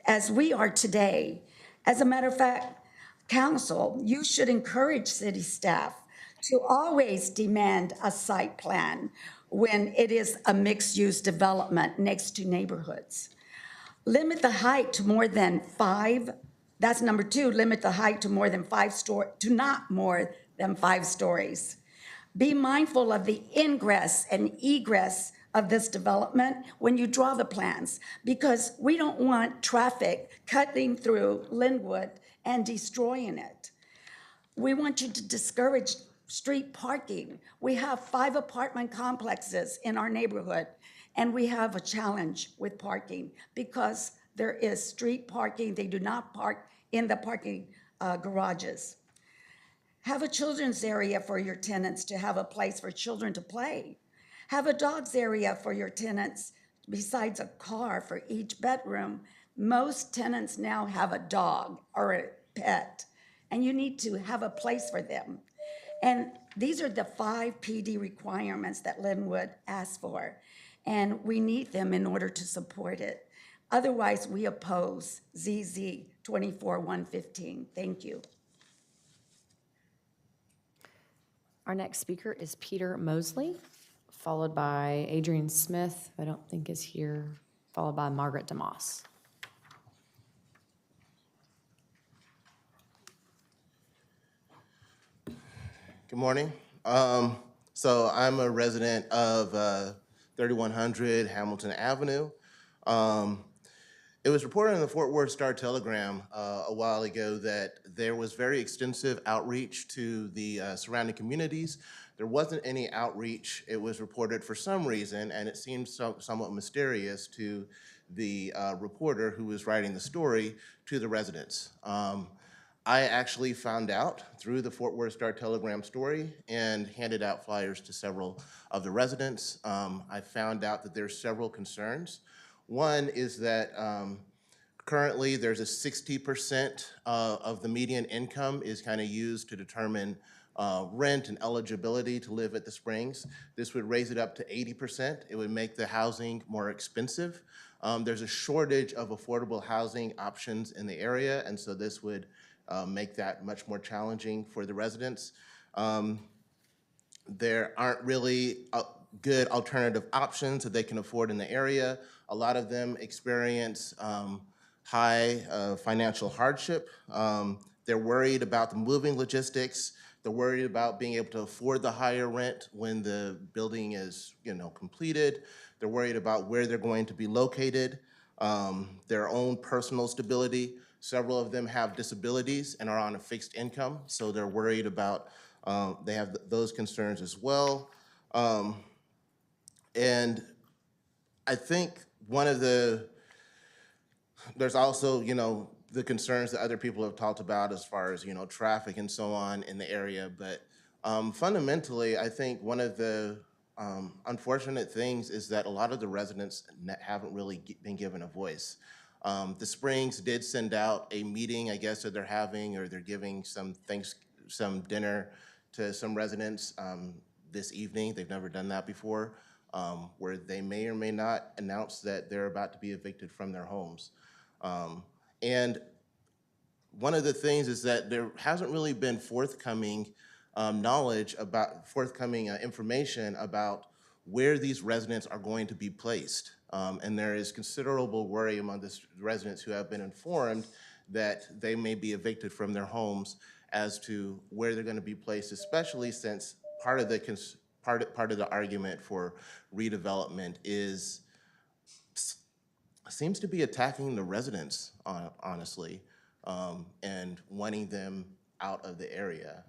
as we are today. As a matter of fact, council, you should encourage city staff to always demand a site plan when it is a mixed-use development next to neighborhoods. Limit the height to more than 5. That's number 2, limit the height to more than 5 stories, to not more than 5 stories. Be mindful of the ingress and egress of this development when you draw the plans, because we don't want traffic cutting through Linwood and destroying it. We want you to discourage street parking. We have 5 apartment complexes in our neighborhood, and we have a challenge with parking because there is street parking. They do not park in the parking garages. Have a children's area for your tenants to have a place for children to play. Have a dogs area for your tenants besides a car for each bedroom. Most tenants now have a dog or a pet, and you need to have a place for them. And these are the 5 PD requirements that Linwood asked for, and we need them in order to support it. Otherwise, we oppose ZZ 24-115. Thank you. Our next speaker is Peter Mosley, followed by Adrian Smith, who I don't think is here, followed by Margaret DeMoss. Good morning. So I'm a resident of 3100 Hamilton Avenue. It was reported in the Fort Worth Star-Telegram a while ago that there was very extensive outreach to the surrounding communities. There wasn't any outreach, it was reported for some reason, and it seemed somewhat mysterious to the reporter who was writing the story to the residents. I actually found out through the Fort Worth Star-Telegram story and handed out flyers to several of the residents. I found out that there's several concerns. One is that currently there's a 60% of the median income is kind of used to determine rent and eligibility to live at the Springs. This would raise it up to 80%. It would make the housing more expensive. There's a shortage of affordable housing options in the area, and so this would make that much more challenging for the residents. There aren't really good alternative options that they can afford in the area. A lot of them experience high financial hardship. They're worried about the moving logistics. They're worried about being able to afford the higher rent when the building is, completed. They're worried about where they're going to be located, their own personal stability. Several of them have disabilities and are on a fixed income, so they're worried about, they have those concerns as well. And I think there's also, the concerns that other people have talked about as far as, traffic and so on in the area. But fundamentally, I think one of the unfortunate things is that a lot of the residents haven't really been given a voice. The Springs did send out a meeting, I guess, that they're having, or they're giving some dinner to some residents this evening. They've never done that before, where they may or may not announce that they're about to be evicted from their homes. And one of the things is that there hasn't really been forthcoming information about where these residents are going to be placed. And there is considerable worry among the residents who have been informed that they may be evicted from their homes as to where they're going to be placed, especially since part of the argument for redevelopment seems to be attacking the residents, honestly, and wanting them out of the area,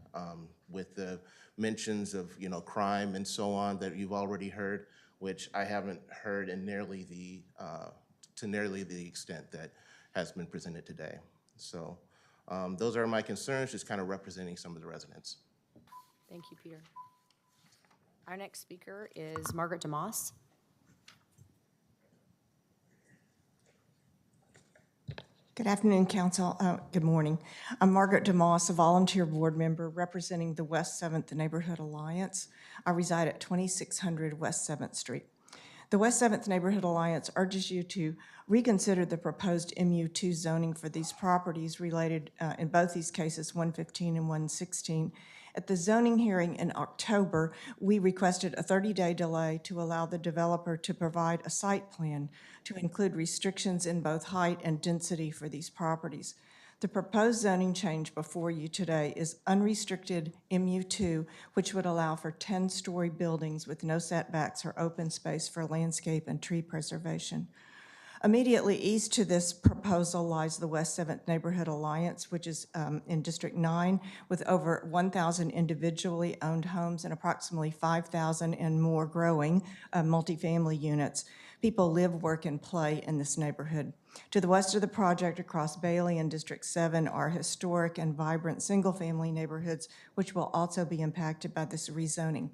with the mentions of crime and so on that you've already heard, which I haven't heard in nearly the extent that has been presented today. So those are my concerns, just kind of representing some of the residents. Thank you, Peter. Our next speaker is Margaret DeMoss. Good afternoon, Council. Good morning. I'm Margaret DeMoss, a volunteer board member representing the West 7th Neighborhood Alliance. I reside at 2600 West 7th Street. The West 7th Neighborhood Alliance urges you to reconsider the proposed MU2 zoning for these properties related, in both these cases, 115 and 116. At the zoning hearing in October, we requested a 30-day delay to allow the developer to provide a site plan to include restrictions in both height and density for these properties. The proposed zoning change before you today is unrestricted MU2, which would allow for 10-story buildings with no setbacks or open space for landscape and tree preservation. Immediately east to this proposal lies the West 7th Neighborhood Alliance, which is in District 9, with over 1,000 individually owned homes and approximately 5,000 and more growing multifamily units. People live, work, and play in this neighborhood. To the west of the project across Bailey and District 7 are historic and vibrant single-family neighborhoods, which will also be impacted by this rezoning.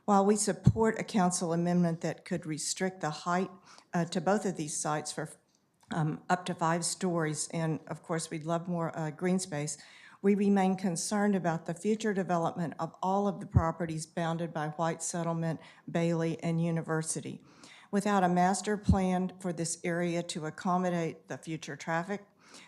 While we support a council amendment that could restrict the height to both of these sites for up to 5 stories, and of course, we'd love more green space, we remain concerned about the future development of all of the properties bounded by White Settlement, Bailey, and University. Without a master plan for this area to accommodate the future traffic,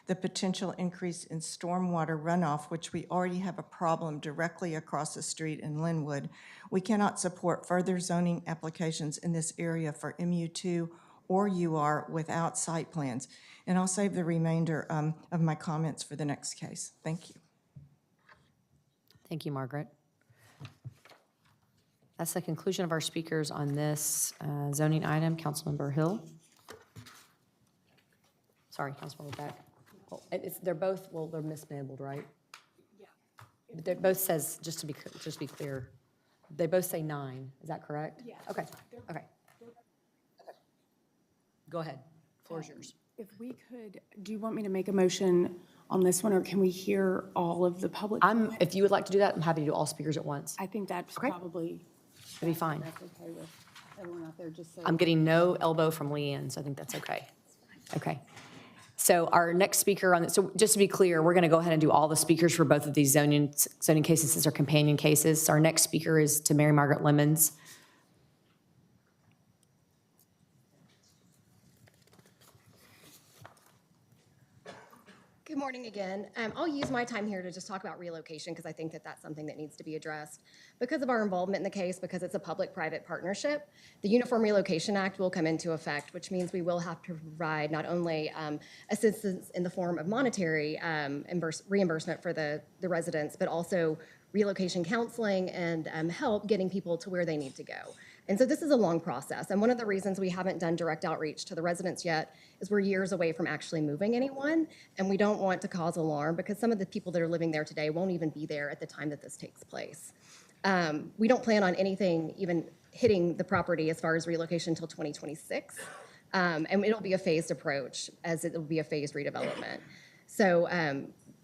the potential increase in stormwater runoff, which we already have a problem directly across the street in Linwood, we cannot support further zoning applications in this area for MU2 or UR without site plans. And I'll save the remainder of my comments for the next case. Thank you. Thank you, Margaret. That's the conclusion of our speakers on this zoning item. Councilmember Hill. Sorry, Councilmember Beck. Well, they're both, well, they're mislabeled, right? Yeah. They both says, just to be clear, they both say 9. Is that correct? Yeah. Okay. Okay. Go ahead. Floor is yours. If we could, do you want me to make a motion on this one, or can we hear all of the public? If you would like to do that, I'm happy to do all speakers at once. I think that's probably. It'll be fine. That's okay with everyone out there, just so. I'm getting no elbow from Leanne, so I think that's okay. Okay. So our next speaker on this, so just to be clear, we're going to go ahead and do all the speakers for both of these zoning cases. These are companion cases. Our next speaker is to Mary Margaret Lemons. Good morning again. I'll use my time here to just talk about relocation because I think that that's something that needs to be addressed. Because of our involvement in the case, because it's a public-private partnership, the Uniform Relocation Act will come into effect, which means we will have to provide not only assistance in the form of monetary reimbursement for the residents, but also relocation counseling and help getting people to where they need to go. And so this is a long process. And one of the reasons we haven't done direct outreach to the residents yet is we're years away from actually moving anyone. And we don't want to cause alarm because some of the people that are living there today won't even be there at the time that this takes place. We don't plan on anything even hitting the property as far as relocation until 2026. And it'll be a phased approach as it will be a phased redevelopment. So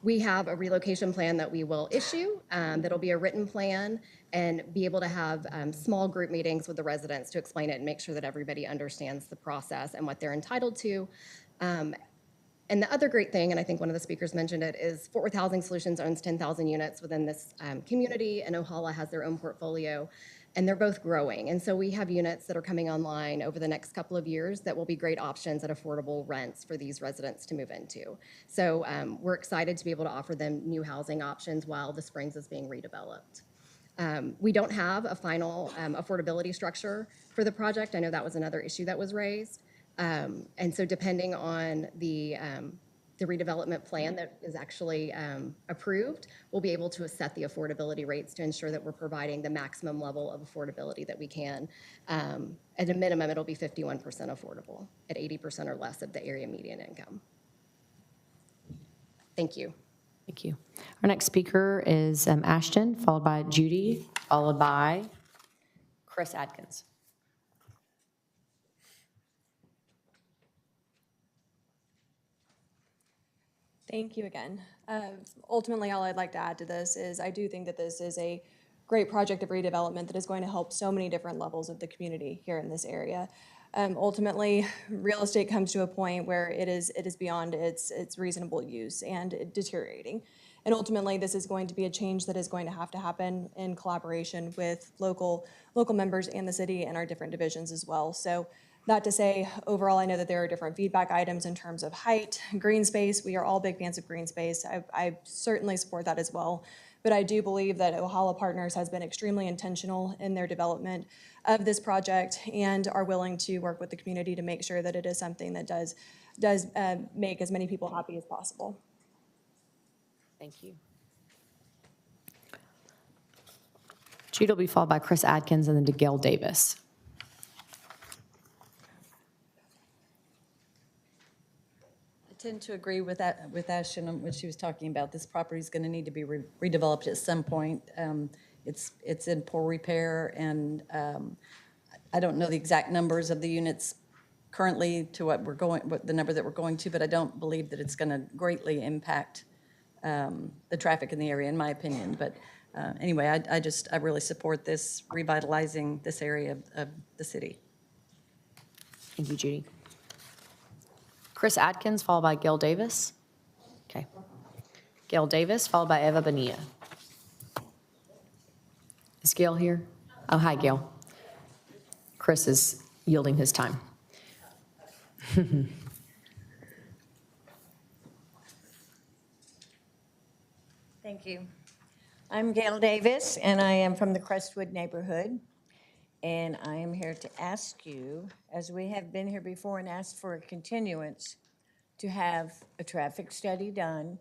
we have a relocation plan that we will issue. That'll be a written plan and be able to have small group meetings with the residents to explain it and make sure that everybody understands the process and what they're entitled to. And the other great thing, and I think one of the speakers mentioned it, is Fort Worth Housing Solutions owns 10,000 units within this community, and Ohala has their own portfolio, and they're both growing. And so we have units that are coming online over the next couple of years that will be great options at affordable rents for these residents to move into. So we're excited to be able to offer them new housing options while the Springs is being redeveloped. We don't have a final affordability structure for the project. I know that was another issue that was raised. And so depending on the redevelopment plan that is actually approved, we'll be able to set the affordability rates to ensure that we're providing the maximum level of affordability that we can. At a minimum, it'll be 51% affordable at 80% or less of the area median income. Thank you. Thank you. Our next speaker is Ashton, followed by Judy, followed by Chris Adkins. Thank you again. Ultimately, all I'd like to add to this is I do think that this is a great project of redevelopment that is going to help so many different levels of the community here in this area. Ultimately, real estate comes to a point where it is beyond its reasonable use and deteriorating. And ultimately, this is going to be a change that is going to have to happen in collaboration with local members and the city and our different divisions as well. So that to say, overall, I know that there are different feedback items in terms of height, green space. We are all big fans of green space. I certainly support that as well. But I do believe that Ohala Partners has been extremely intentional in their development of this project and are willing to work with the community to make sure that it is something that does make as many people happy as possible. Thank you. Jude will be followed by Chris Adkins and then DeGale Davis. I tend to agree with that, with Ashton on what she was talking about. This property is going to need to be redeveloped at some point. It's in poor repair, and I don't know the exact numbers of the units currently to what the number that we're going to, but I don't believe that it's going to greatly impact the traffic in the area, in my opinion. But anyway, I really support this, revitalizing this area of the city. Thank you, Judy. Chris Adkins, followed by Gail Davis. Okay. Gail Davis, followed by Eva Bonilla. Is Gail here? Oh, hi, Gail. Chris is yielding his time. Thank you. I'm Gail Davis, and I am from the Crestwood neighborhood. And I am here to ask you, as we have been here before and asked for a continuance, to have a traffic study done,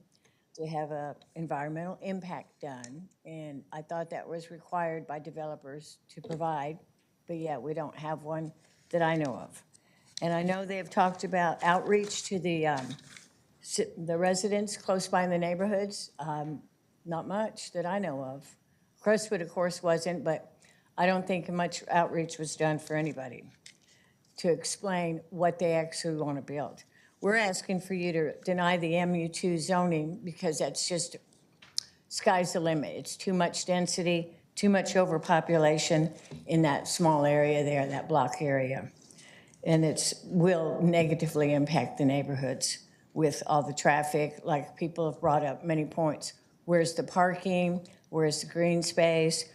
to have an environmental impact done. And I thought that was required by developers to provide, but yet we don't have one that I know of. And I know they've talked about outreach to the residents close by in the neighborhoods. Not much that I know of. Crestwood, of course, wasn't, but I don't think much outreach was done for anybody to explain what they actually want to build. We're asking for you to deny the MU2 zoning because that's just, sky's the limit. It's too much density, too much overpopulation in that small area there, that block area. And it will negatively impact the neighborhoods with all the traffic, like people have brought up many points. Where's the parking? Where's the green space?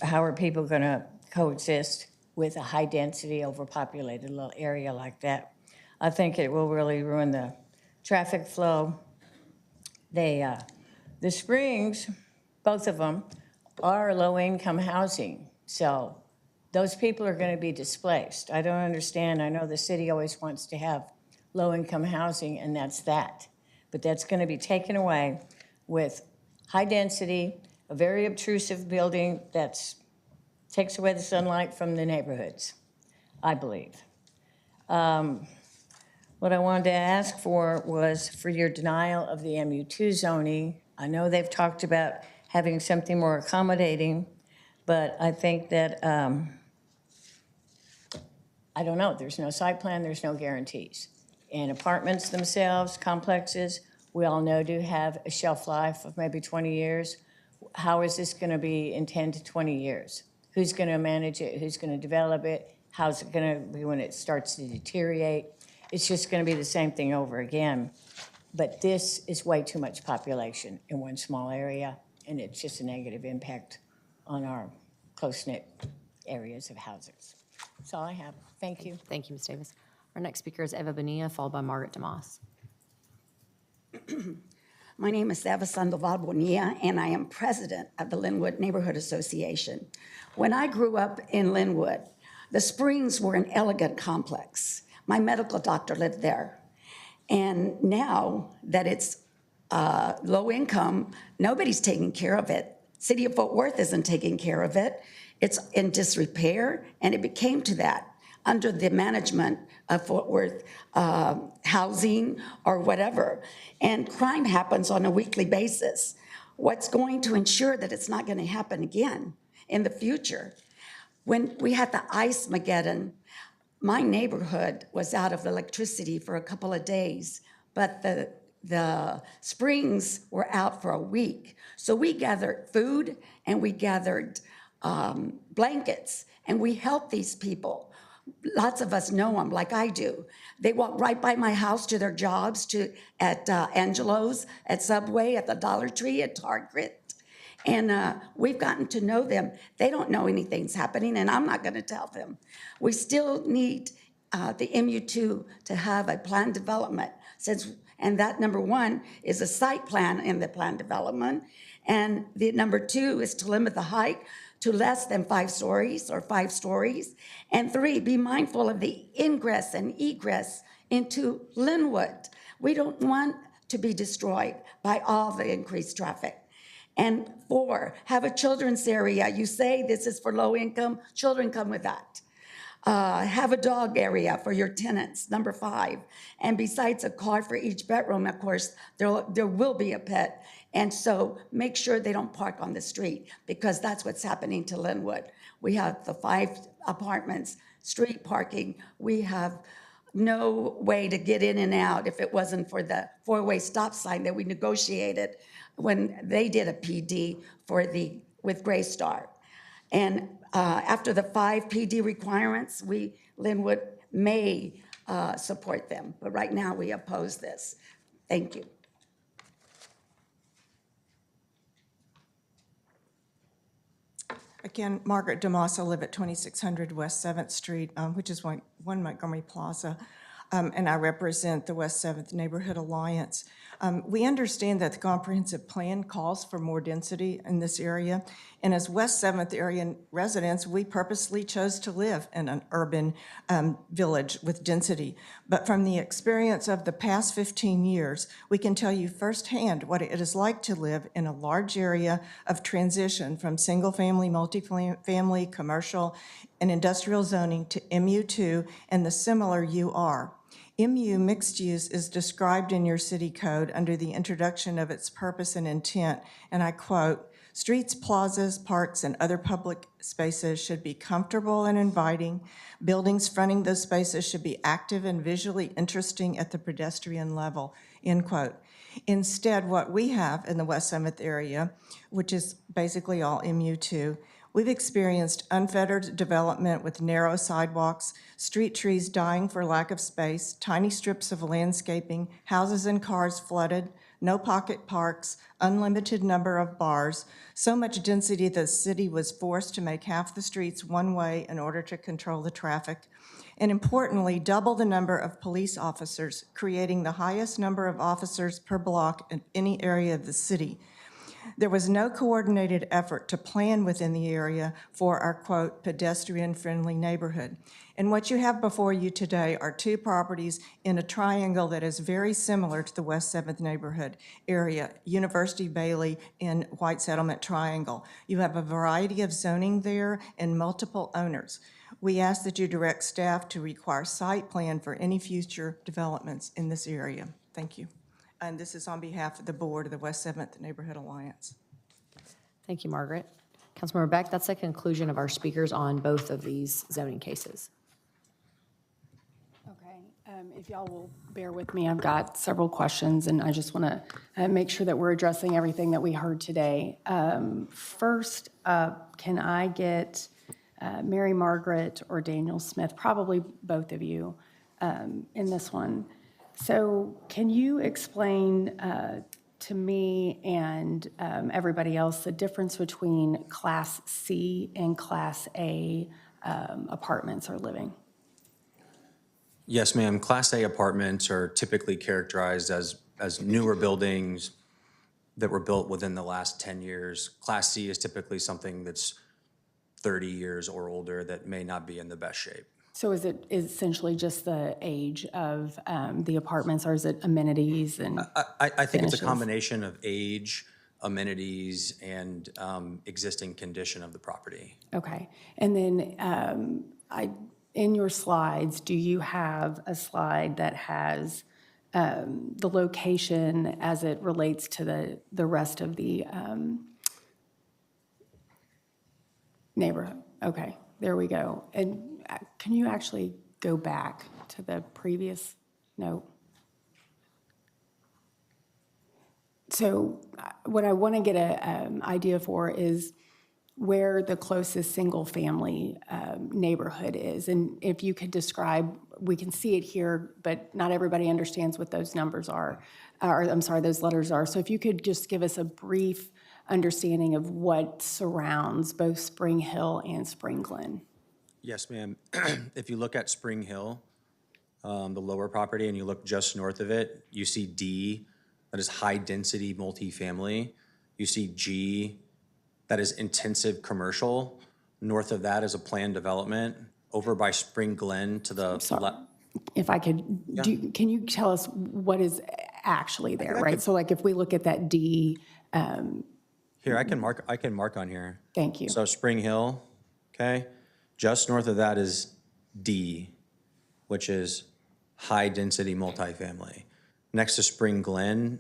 How are people going to coexist with a high-density, overpopulated little area like that? I think it will really ruin the traffic flow. The Springs, both of them, are low-income housing. So those people are going to be displaced. I don't understand. I know the city always wants to have low-income housing, and that's that. But that's going to be taken away with high density, a very obtrusive building that takes away the sunlight from the neighborhoods, I believe. What I wanted to ask for was for your denial of the MU2 zoning. I know they've talked about having something more accommodating, but I think that, I don't know, there's no site plan, there's no guarantees. And apartments themselves, complexes, we all know do have a shelf life of maybe 20 years. How is this going to be in 10 to 20 years? Who's going to manage it? Who's going to develop it? How's it going to be when it starts to deteriorate? It's just going to be the same thing over again. But this is way too much population in one small area, and it's just a negative impact on our close-knit areas of houses. That's all I have. Thank you. Thank you, Ms. Davis. Our next speaker is Eva Bonilla, followed by Margaret DeMoss. My name is Eva Sandoval Bonilla, and I am president of the Linwood Neighborhood Association. When I grew up in Linwood, the Springs were an elegant complex. My medical doctor lived there. And now that it's low income, nobody's taking care of it. City of Fort Worth isn't taking care of it. It's in disrepair, and it became to that under the management of Fort Worth housing or whatever. And crime happens on a weekly basis. What's going to ensure that it's not going to happen again in the future? When we had the ice Mageddon, my neighborhood was out of electricity for a couple of days, but the Springs were out for a week. So we gathered food and we gathered blankets and we helped these people. Lots of us know them like I do. They walk right by my house to their jobs, at Angelo's, at Subway, at the Dollar Tree, at Target. And we've gotten to know them. They don't know anything's happening, and I'm not going to tell them. We still need the MU2 to have a plan development, and that number one is a site plan in the plan development, and the number two is to limit the height to less than 5 stories or 5 stories, and 3, be mindful of the ingress and egress into Linwood. We don't want to be destroyed by all the increased traffic. And 4, have a children's area. You say this is for low income, children come with that. Have a dog area for your tenants, number 5. And besides a car for each bedroom, of course, there will be a pet. And so make sure they don't park on the street, because that's what's happening to Linwood. We have the 5 apartments, street parking. We have no way to get in and out if it wasn't for the four-way stop sign that we negotiated when they did a PD with Gray Star. And after the 5 PD requirements, Linwood may support them, but right now we oppose this. Thank you. Again, Margaret DeMoss, I live at 2600 West 7th Street, which is 1 Montgomery Plaza, and I represent the West 7th Neighborhood Alliance. We understand that the comprehensive plan calls for more density in this area, and as West 7th area residents, we purposely chose to live in an urban village with density. But from the experience of the past 15 years, we can tell you firsthand what it is like to live in a large area of transition from single-family, multifamily, commercial, and industrial zoning to MU2 and the similar UR. MU mixed use is described in your city code under the introduction of its purpose and intent, and I quote, "Streets, plazas, parks, and other public spaces should be comfortable and inviting. Buildings fronting those spaces should be active and visually interesting at the pedestrian level," end quote. Instead, what we have in the West 7th area, which is basically all MU2, we've experienced unfettered development with narrow sidewalks, street trees dying for lack of space, tiny strips of landscaping, houses and cars flooded, no pocket parks, unlimited number of bars, so much density the city was forced to make half the streets one way in order to control the traffic, and importantly, double the number of police officers, creating the highest number of officers per block in any area of the city. There was no coordinated effort to plan within the area for our, quote, pedestrian-friendly neighborhood. And what you have before you today are 2 properties in a triangle that is very similar to the West 7th neighborhood area, University Bailey and White Settlement Triangle. You have a variety of zoning there and multiple owners. We ask that you direct staff to require site plan for any future developments in this area. Thank you. And this is on behalf of the board of the West 7th Neighborhood Alliance. Thank you, Margaret. Councilmember Beck, that's the conclusion of our speakers on both of these zoning cases. Okay, if y'all will bear with me, I've got several questions, and I just want to make sure that we're addressing everything that we heard today. First up, can I get Mary Margaret or Daniel Smith, probably both of you, in this one? So can you explain to me and everybody else the difference between Class C and Class A apartments or living? Yes, ma'am. Class A apartments are typically characterized as newer buildings that were built within the last 10 years. Class C is typically something that's 30 years or older that may not be in the best shape. So is it essentially just the age of the apartments, or is it amenities and I think it's a finishes? combination of age, amenities, and existing condition of the property. Okay. And then in your slides, do you have a slide that has the location as it relates to the rest of the neighborhood? Okay, there we go. And can you actually go back to the previous note? So what I want to get an idea for is where the closest single-family neighborhood is. And if you could describe, we can see it here, but not everybody understands what those numbers are, or I'm sorry, those letters are. So if you could just give us a brief understanding of what surrounds both Spring Hill and Spring Glen. Yes, ma'am. If you look at Spring Hill, the lower property, and you look just north of it, you see D, that is high-density multifamily. You see G, that is intensive commercial. North of that is a planned development. Over by Spring Glen to the left. If I could, Yeah. can you tell us what is actually there, right? So like if we look at that D. Here, I can mark on here. Thank you. So Spring Hill, okay? Just north of that is D, which is high-density multifamily. Next to Spring Glen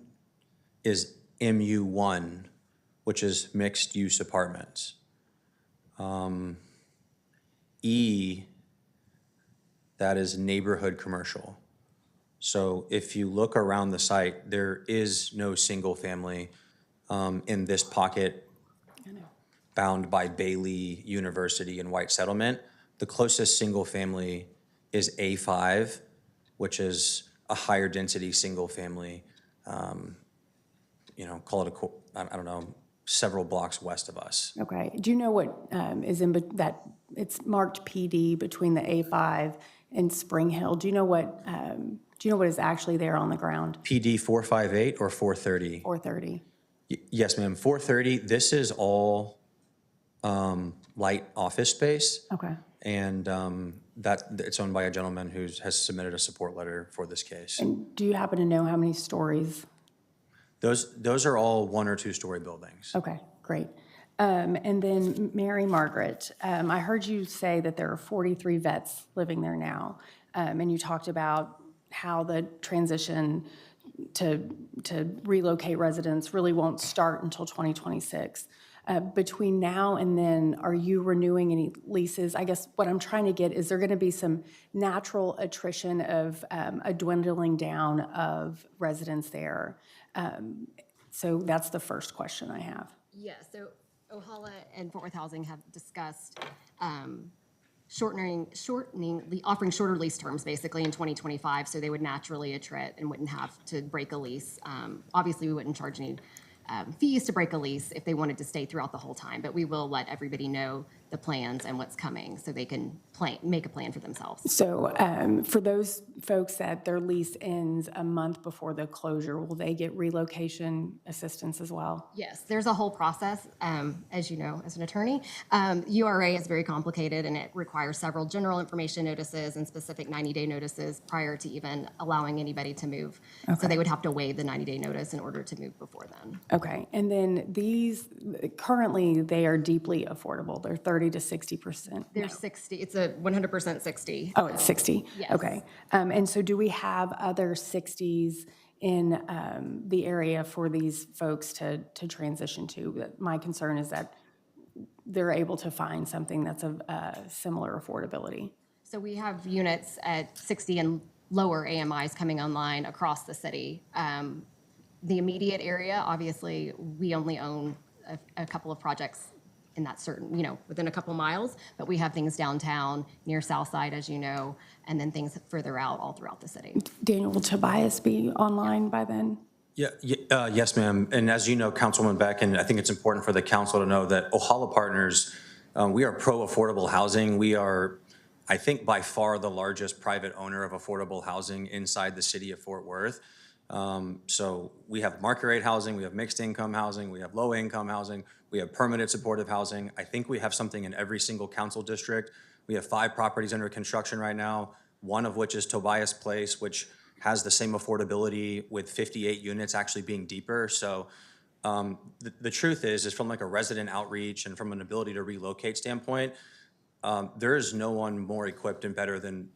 is MU1, which is mixed-use apartments. E that is neighborhood commercial. So if you look around the site, there is no single family in this pocket bound by Bailey University and White Settlement. The closest single family is A5, which is a higher density single family, call it I don't know, several blocks west of us. Okay. Do you know what is in that? It's marked PD between the A5 and Spring Hill. Do you know what? Do you know what is actually there on the ground? PD 458 or 430? 430. Yes, ma'am. 430. This is all light office space. Okay. And that it's owned by a gentleman who has submitted a support letter for this case. And do you happen to know how many stories? Those are all 1 or 2 story buildings. Okay, great. And then Mary Margaret, I heard you say that there are 43 vets living there now, and you talked about how the transition to relocate residents really won't start until 2026. Between now and then, are you renewing any leases? I guess what I'm trying to get is there going to be some natural attrition of a dwindling down of residents there? So that's the first question I have. Yes, so Ohala and Fort Worth Housing have discussed offering shorter lease terms basically in 2025, so they would naturally attrit and wouldn't have to break a lease. Obviously, we wouldn't charge any fees to break a lease if they wanted to stay throughout the whole time, but we will let everybody know the plans and what's coming so they can make a plan for themselves. So for those folks that their lease ends a month before the closure, will they get relocation assistance as well? Yes, there's a whole process, as you know, as an attorney. URA is very complicated and it requires several general information notices and specific 90-day notices prior to even allowing anybody to move. Okay. So they would have to waive the 90-day notice in order to move before then. Okay, and then these, currently, they are deeply affordable. They're 30 to 60%. There's 60, it's a 100% 60. Oh, it's 60? Yes. Okay. And so do we have other 60s in the area for these folks to transition to? My concern is that they're able to find something that's of similar affordability. So we have units at 60 and lower AMIs coming online across the city. The immediate area, obviously, we only own a couple of projects in that certain, within a couple miles, but we have things downtown, near Southside, as you know, and then things further out all throughout the city. Daniel, will Tobias be online by then? Yes, ma'am. And as you know, Councilwoman Beck, and I think it's important for the council to know that Ohala Partners, we are pro-affordable housing. We are, I think, by far the largest private owner of affordable housing inside the city of Fort Worth. So we have market rate housing, we have mixed income housing, we have low income housing, we have permanent supportive housing. I think we have something in every single council district. We have 5 properties under construction right now, one of which is Tobias Place, which has the same affordability with 58 units actually being deeper. So the truth is from like a resident outreach and from an ability to relocate standpoint, there is no one more equipped and better than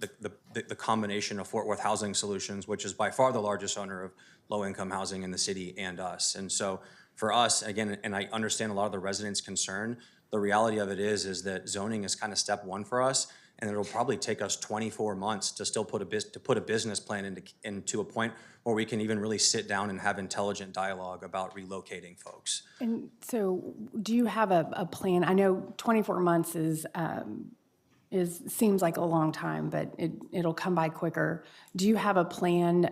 the combination of Fort Worth Housing Solutions, which is by far the largest owner of low-income housing in the city, and us. And so for us, again, and I understand a lot of the residents' concern, the reality of it is that zoning is kind of step one for us, and it'll probably take us 24 months to still put a business plan into a point where we can even really sit down and have intelligent dialogue about relocating folks. And so do you have a plan? I know 24 months seems like a long time, but it'll come by quicker. Do you have a plan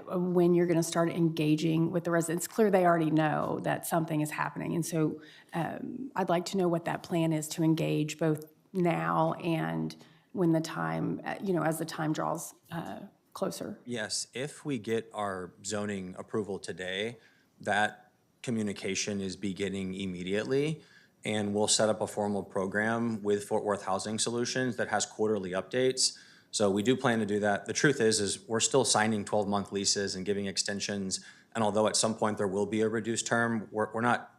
when you're going to start engaging with the residents? It's clear they already know that something is happening. And so I'd like to know what that plan is to engage both now and when the time, as the time draws closer. Yes, if we get our zoning approval today, that communication is beginning immediately, and we'll set up a formal program with Fort Worth Housing Solutions that has quarterly updates. So we do plan to do that. The truth is we're still signing 12-month leases and giving extensions, and although at some point there will be a reduced term, we're not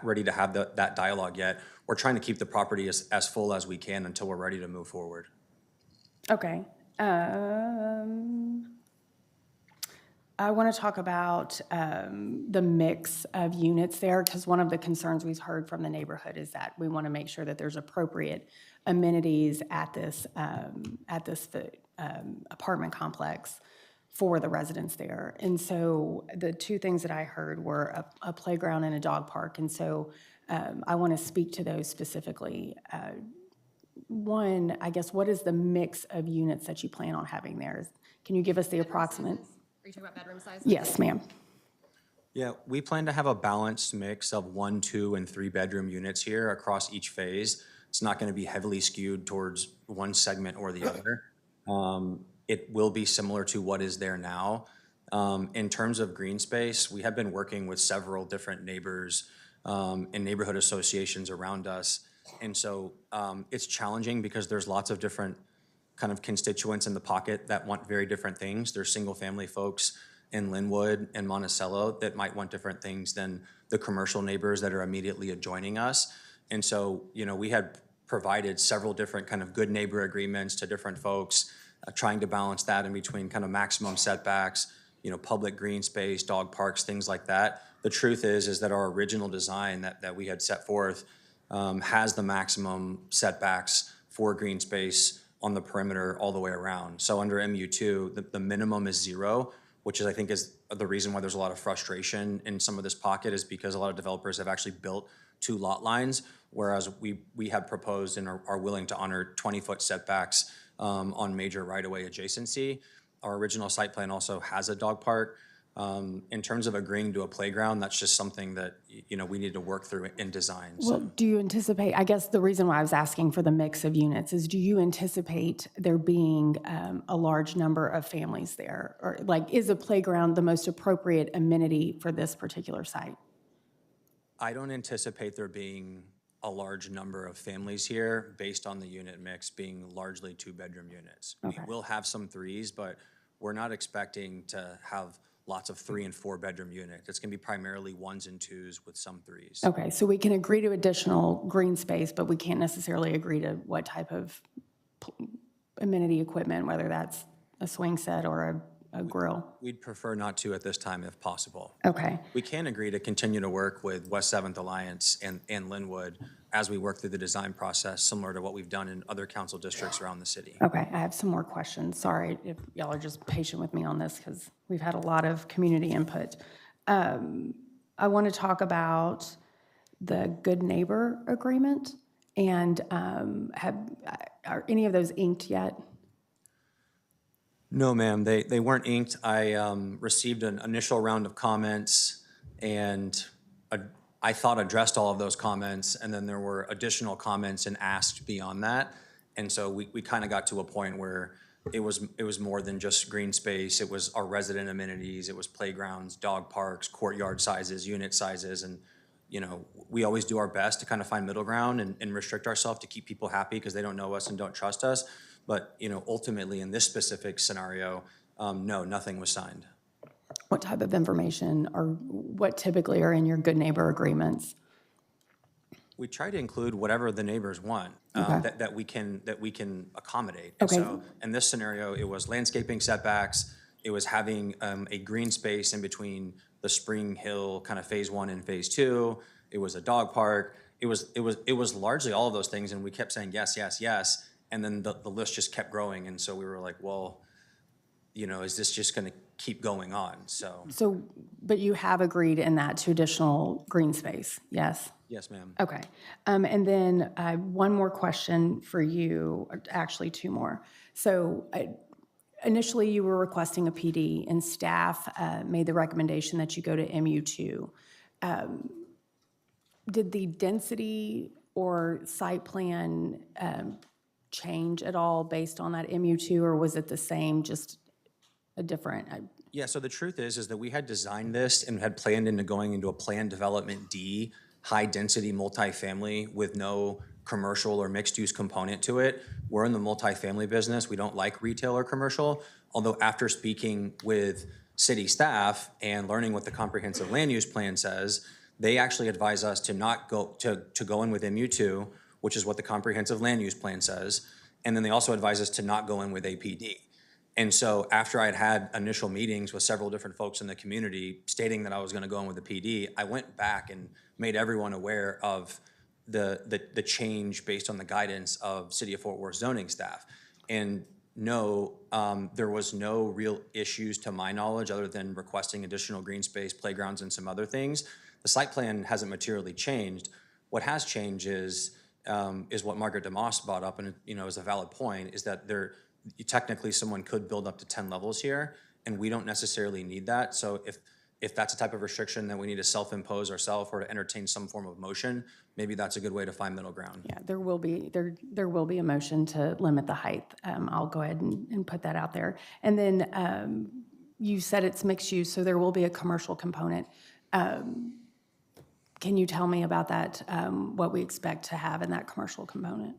ready to have that dialogue yet. We're trying to keep the property as full as we can until we're ready to move forward. Okay. I want to talk about the mix of units there, because one of the concerns we've heard from the neighborhood is that we want to make sure that there's appropriate amenities at this apartment complex for the residents there. And so the two things that I heard were a playground and a dog park. And so I want to speak to those specifically. One, I guess, what is the mix of units that you plan on having there? Can you give us the approximate? Are you talking about bedroom size? Yes, ma'am. Yeah, we plan to have a balanced mix of 1, 2, and 3 bedroom units here across each phase. It's not going to be heavily skewed towards one segment or the other. It will be similar to what is there now. In terms of green space, we have been working with several different neighbors and neighborhood associations around us. And so it's challenging because there's lots of different kind of constituents in the pocket that want very different things. There's single-family folks in Linwood and Monticello that might want different things than the commercial neighbors that are immediately adjoining us. And so, you know, we had provided several different kind of good neighbor agreements to different folks, trying to balance that in between kind of maximum setbacks, you know, public green space, dog parks, things like that. The truth is that our original design that we had set forth has the maximum setbacks for green space on the perimeter all the way around. So under MU2, the minimum is 0, which is, I think, is the reason why there's a lot of frustration in some of this pocket, is because a lot of developers have actually built 2 lot lines, whereas we have proposed and are willing to honor 20-foot setbacks on major right-of-way adjacency. Our original site plan also has a dog park. In terms of agreeing to a playground, that's just something that, you know, we need to work through in design. Well, do you anticipate, I guess the reason why I was asking for the mix of units is, do you anticipate there being a large number of families there? Or like, is a playground the most appropriate amenity for this particular site? I don't anticipate there being a large number of families here based on the unit mix being largely 2-bedroom units. Okay. We will have some 3s, but we're not expecting to have lots of 3 and 4 bedroom units. It's going to be primarily 1s and 2s with some 3s. Okay, so we can agree to additional green space, but we can't necessarily agree to what type of amenity equipment, whether that's a swing set or a grill. We'd prefer not to at this time if possible. Okay. We can agree to continue to work with West 7th Alliance and Linwood as we work through the design process, similar to what we've done in other council districts around the city. Okay, I have some more questions. Sorry if y'all are just patient with me on this, because we've had a lot of community input. I want to talk about the good neighbor agreement, and are any of those inked yet? No, ma'am, they weren't inked. I received an initial round of comments, and I thought addressed all of those comments, and then there were additional comments and asked beyond that. And so we kind of got to a point where it was more than just green space. It was our resident amenities. It was playgrounds, dog parks, courtyard sizes, unit sizes. And, you know, we always do our best to kind of find middle ground and restrict ourselves to keep people happy because they don't know us and don't trust us. But, you know, ultimately in this specific scenario, no, nothing was signed. What type of information, or what typically are in your good neighbor agreements? We try to include whatever the neighbors want that we can accommodate. Okay. And so in this scenario, it was landscaping setbacks. It was having a green space in between the Spring Hill kind of phase 1 and phase 2. It was a dog park. It was largely all of those things, and we kept saying yes, yes, yes. And then the list just kept growing, and so we were like, well, you know, is this just going to keep going on? So, but you have agreed in that to additional green space, yes? Yes, ma'am. Okay. And then one more question for you, or actually 2 more. So initially you were requesting a PD, and staff made the recommendation that you go to MU2. Did the density or site plan change at all based on that MU2, or was it the same, just a different? Yeah, so the truth is that we had designed this and had planned into going into a planned development D, high-density multifamily with no commercial or mixed-use component to it. We're in the multifamily business. We don't like retail or commercial, although after speaking with city staff and learning what the comprehensive land use plan says, they actually advise us to not go to go in with MU2, which is what the comprehensive land use plan says, and then they also advise us to not go in with APD. And so after I'd had initial meetings with several different folks in the community stating that I was gonna go in with the PD, I went back and made everyone aware of the change based on the guidance of City of Fort Worth zoning staff. And no, there was no real issues to my knowledge, other than requesting additional green space, playgrounds, and some other things. The site plan hasn't materially changed. What has changed is what Margaret DeMoss brought up, and is a valid point, is that technically someone could build up to 10 levels here, and we don't necessarily need that. So if that's a type of restriction that we need to self-impose ourselves or to entertain some form of motion, maybe that's a good way to find middle ground. Yeah, there will be a motion to limit the height. I'll go ahead and put that out there. And then you said it's mixed use, so there will be a commercial component. Can you tell me about that, what we expect to have in that commercial component?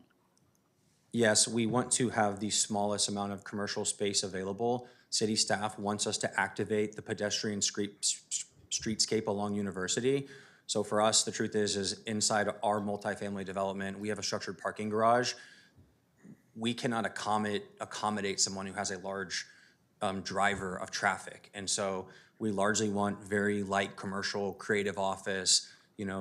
Yes, we want to have the smallest amount of commercial space available. City staff wants us to activate the pedestrian streetscape along University. So for us, the truth is inside our multifamily development, we have a structured parking garage. We cannot accommodate someone who has a large driver of traffic. And so we largely want very light commercial, creative office,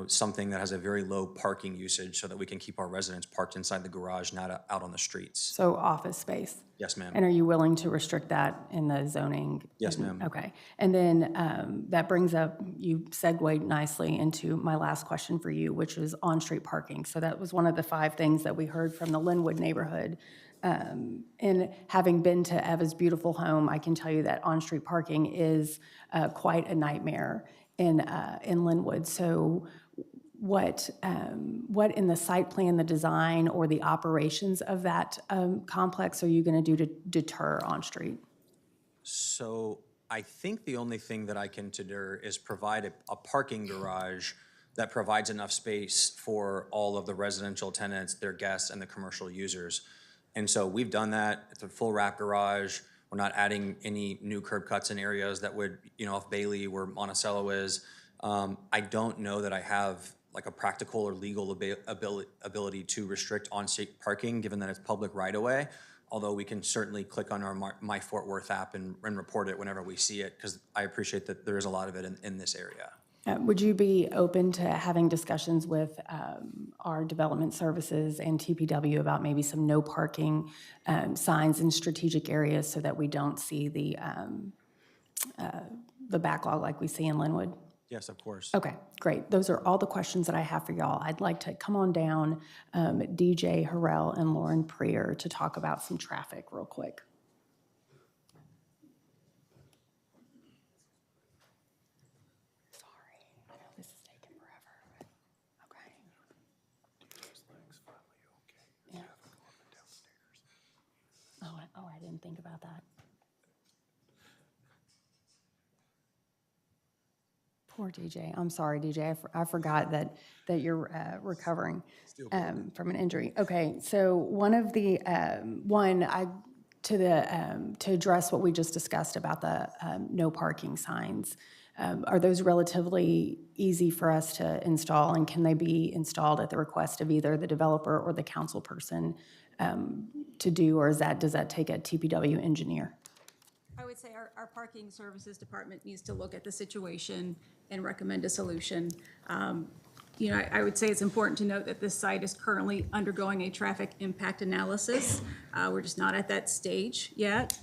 something that has a very low parking usage so that we can keep our residents parked inside the garage, not out on the streets. So office space? Yes, ma'am. And are you willing to restrict that in the zoning? Yes, ma'am. Okay. And then that brings up, you segued nicely into my last question for you, which is on-street parking. So that was one of the 5 things that we heard from the Linwood neighborhood. And having been to Eva's beautiful home, I can tell you that on-street parking is quite a nightmare in Linwood. So what in the site plan, the design, or the operations of that complex are you going to do to deter on-street? So I think the only thing that I can deter is provide a parking garage that provides enough space for all of the residential tenants, their guests, and the commercial users. And so we've done that. It's a full wrap garage. We're not adding any new curb cuts in areas that would, off Bailey where Monticello is. I don't know that I have like a practical or legal ability to restrict on-street parking, given that it's public right-of-way. Although we can certainly click on our My Fort Worth app and report it whenever we see it, because I appreciate that there is a lot of it in this area. Would you be open to having discussions with our development services and TPW about maybe some no parking signs in strategic areas so that we don't see the backlog like we see in Linwood? Yes, of course. Okay, great. Those are all the questions that I have for y'all. I'd like to come on down, DJ Harrell and Lauren Prier, to talk about some traffic real quick. Oh, I didn't think about that. Poor DJ. I'm sorry, DJ. I forgot that you're recovering from an injury. Okay, so one of the to address what we just discussed about the no parking signs. Are those relatively easy for us to install, and can they be installed at the request of either the developer or the council person to do, or does that take a TPW engineer? I would say our parking services department needs to look at the situation and recommend a solution. I would say it's important to note that this site is currently undergoing a traffic impact analysis. We're just not at that stage yet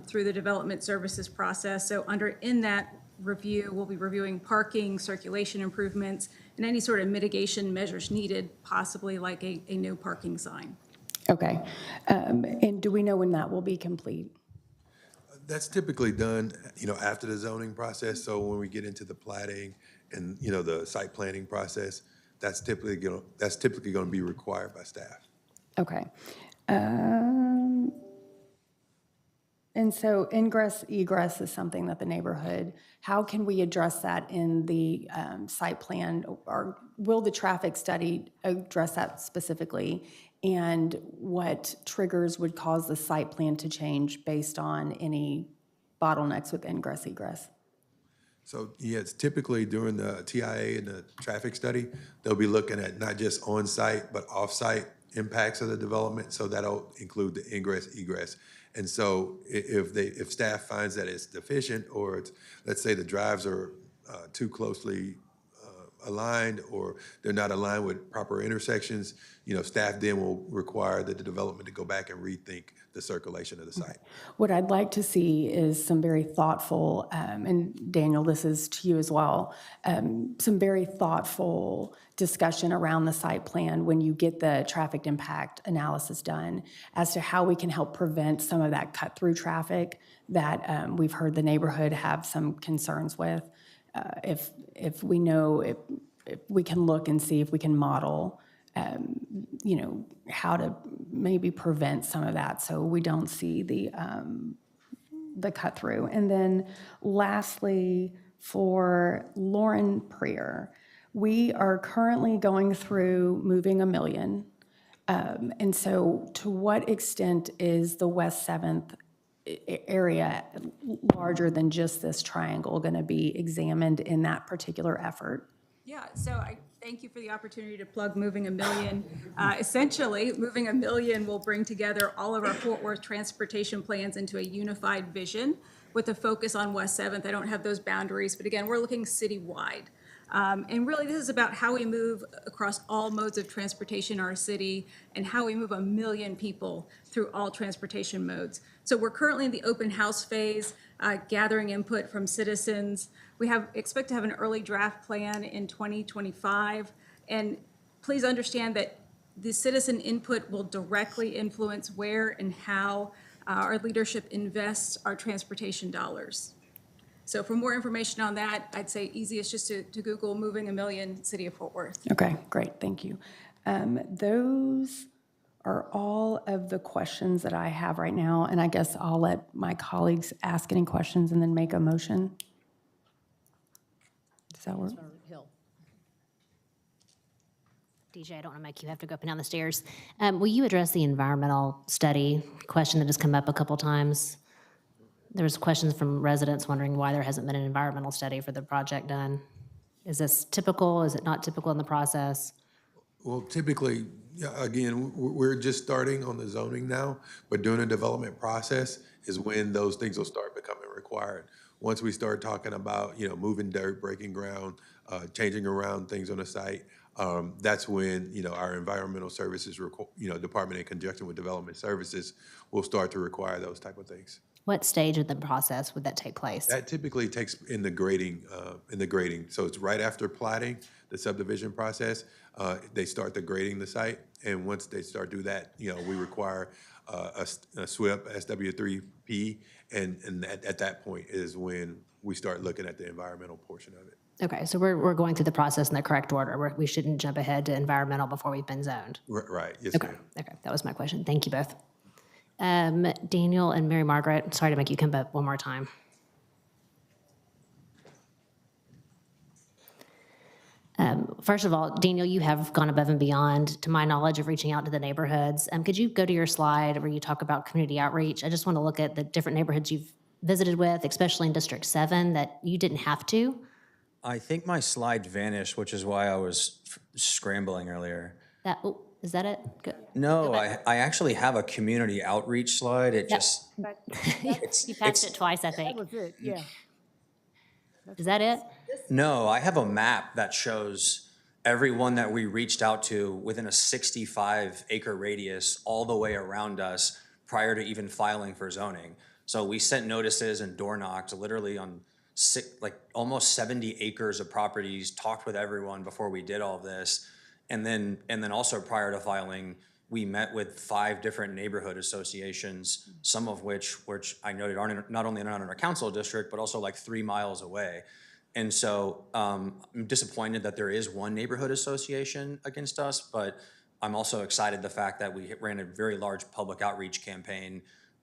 through the development services process. So in that review, we'll be reviewing parking, circulation improvements, and any sort of mitigation measures needed, possibly like a no parking sign. Okay. And do we know when that will be complete? That's typically done, after the zoning process. So when we get into the platting and, the site planning process, that's typically going to be required by staff. Okay. And so ingress, egress is something that the neighborhood, how can we address that in the site plan? Or will the traffic study address that specifically? And what triggers would cause the site plan to change based on any bottlenecks with ingress, egress? So, it's typically during the TIA and the traffic study, they'll be looking at not just on-site, but off-site impacts of the development. So that'll include the ingress, egress. And so if staff finds that it's deficient, or it's, let's say the drives are too closely aligned, or they're not aligned with proper intersections, staff then will require the development to go back and rethink the circulation of the site. What I'd like to see is some very thoughtful, and Daniel, this is to you as well, some very thoughtful discussion around the site plan when you get the traffic impact analysis done as to how we can help prevent some of that cut-through traffic that we've heard the neighborhood have some concerns with. If we know, if we can look and see if we can model how to maybe prevent some of that so we don't see the cut through. And then lastly, for Lauren Prier, we are currently going through moving a million. And so to what extent is the West 7th area larger than just this triangle going to be examined in that particular effort? Yeah, so I thank you for the opportunity to plug Moving a Million. Essentially, Moving a Million will bring together all of our Fort Worth transportation plans into a unified vision with a focus on West 7th. I don't have those boundaries, but again, we're looking citywide. And really, this is about how we move across all modes of transportation in our city and how we move 1 million people through all transportation modes. So we're currently in the open house phase, gathering input from citizens. We expect to have an early draft plan in 2025. And please understand that the citizen input will directly influence where and how our leadership invests our transportation dollars. So for more information on that, I'd say easiest just to Google Moving a Million, City of Fort Worth. Okay, great, thank you. Those are all of the questions that I have right now, and I guess I'll let my colleagues ask any questions and then make a motion. Does that work? DJ, I don't want to make you have to go up and down the stairs. Will you address the environmental study question that has come up a couple times? There's questions from residents wondering why there hasn't been an environmental study for the project done. Is this typical? Is it not typical in the process? Well, typically, again, we're just starting on the zoning now, but during the development process is when those things will start becoming required. Once we start talking about, moving dirt, breaking ground, changing around things on the site, that's when, our environmental services, department in conjunction with development services will start to require those type of things. What stage of the process would that take place? That typically takes in the grading. So it's right after platting, the subdivision process. They start the grading the site, and once they start do that, we require a SWIP, SW3P, and at that point is when we start looking at the environmental portion of it. Okay, so we're going through the process in the correct order. We shouldn't jump ahead to environmental before we've been zoned. Right, yes, Okay, ma'am. okay, that was my question. Thank you both. Daniel and Mary Margaret, sorry to make you come up one more time. First of all, Daniel, you have gone above and beyond, to my knowledge, of reaching out to the neighborhoods. Could you go to your slide where you talk about community outreach? I just want to look at the different neighborhoods you've visited with, especially in District 7, that you didn't have to. I think my slide vanished, which is why I was scrambling earlier. Is that it? Good. No, I actually have a community outreach slide. It just, You passed it twice, I think. That was it, yeah. Is that it? no, I have a map that shows everyone that we reached out to within a 65-acre radius all the way around us prior to even filing for zoning. So we sent notices and door knocked literally on almost 70 acres of properties, talked with everyone before we did all this. And then also prior to filing, we met with 5 different neighborhood associations, some of which I noted aren't not only not in our council district, but also like 3 miles away. And so I'm disappointed that there is one neighborhood association against us, but I'm also excited the fact that we ran a very large public outreach campaign,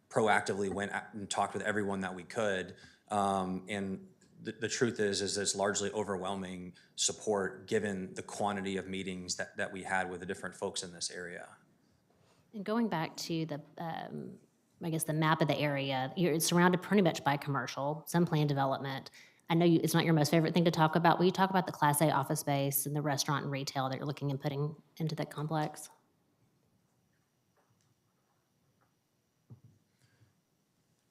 proactively went and talked with everyone that we could. And the truth is it's largely overwhelming support given the quantity of meetings that we had with the different folks in this area. And going back to the, I guess, the map of the area, it's surrounded pretty much by commercial, some planned development. I know it's not your most favorite thing to talk about. Will you talk about the Class A office space and the restaurant and retail that you're looking at putting into that complex?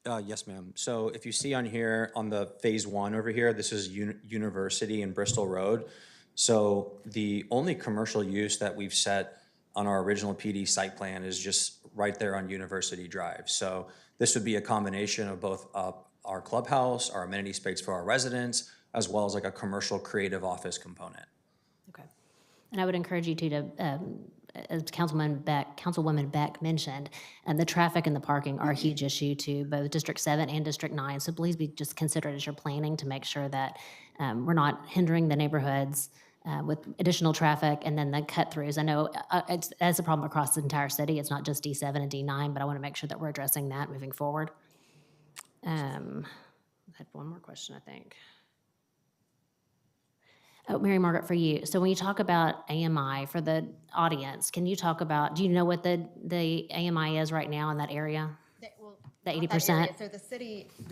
Yes, ma'am. So if you see on here, on the phase one over here, this is University and Bristol Road. So the only commercial use that we've set on our original PD site plan is just right there on University Drive. So this would be a combination of both our clubhouse, our amenity space for our residents, as well as like a commercial creative office component. Okay. And I would encourage you to as Councilwoman Beck mentioned, the traffic and the parking are a huge issue to both District 7 and District 9. So please be just considerate as you're planning to make sure that we're not hindering the neighborhoods with additional traffic and then the cut-throughs. I know that's a problem across the entire city. It's not just D7 and D9, but I want to make sure that we're addressing that moving forward. I had one more question, I think. Oh, Mary Margaret, for you. So when you talk about AMI for the audience, can you talk about, do you know what the AMI is right now in that area? The 80%? So the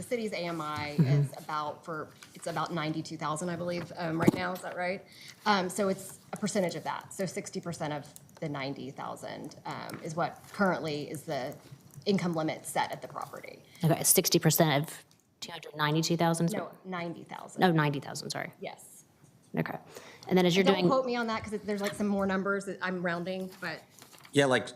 city's AMI is about 92,000, I believe, right now. Is that right? So it's a percentage of that. So 60% of the 90,000 is what currently is the income limit set at the property. Okay, 60% of 292,000? No, 90,000. No, 90,000, sorry. Yes. Okay. And then as you're doing. Don't quote me on that because there's like some more numbers that I'm rounding, but. Yeah, like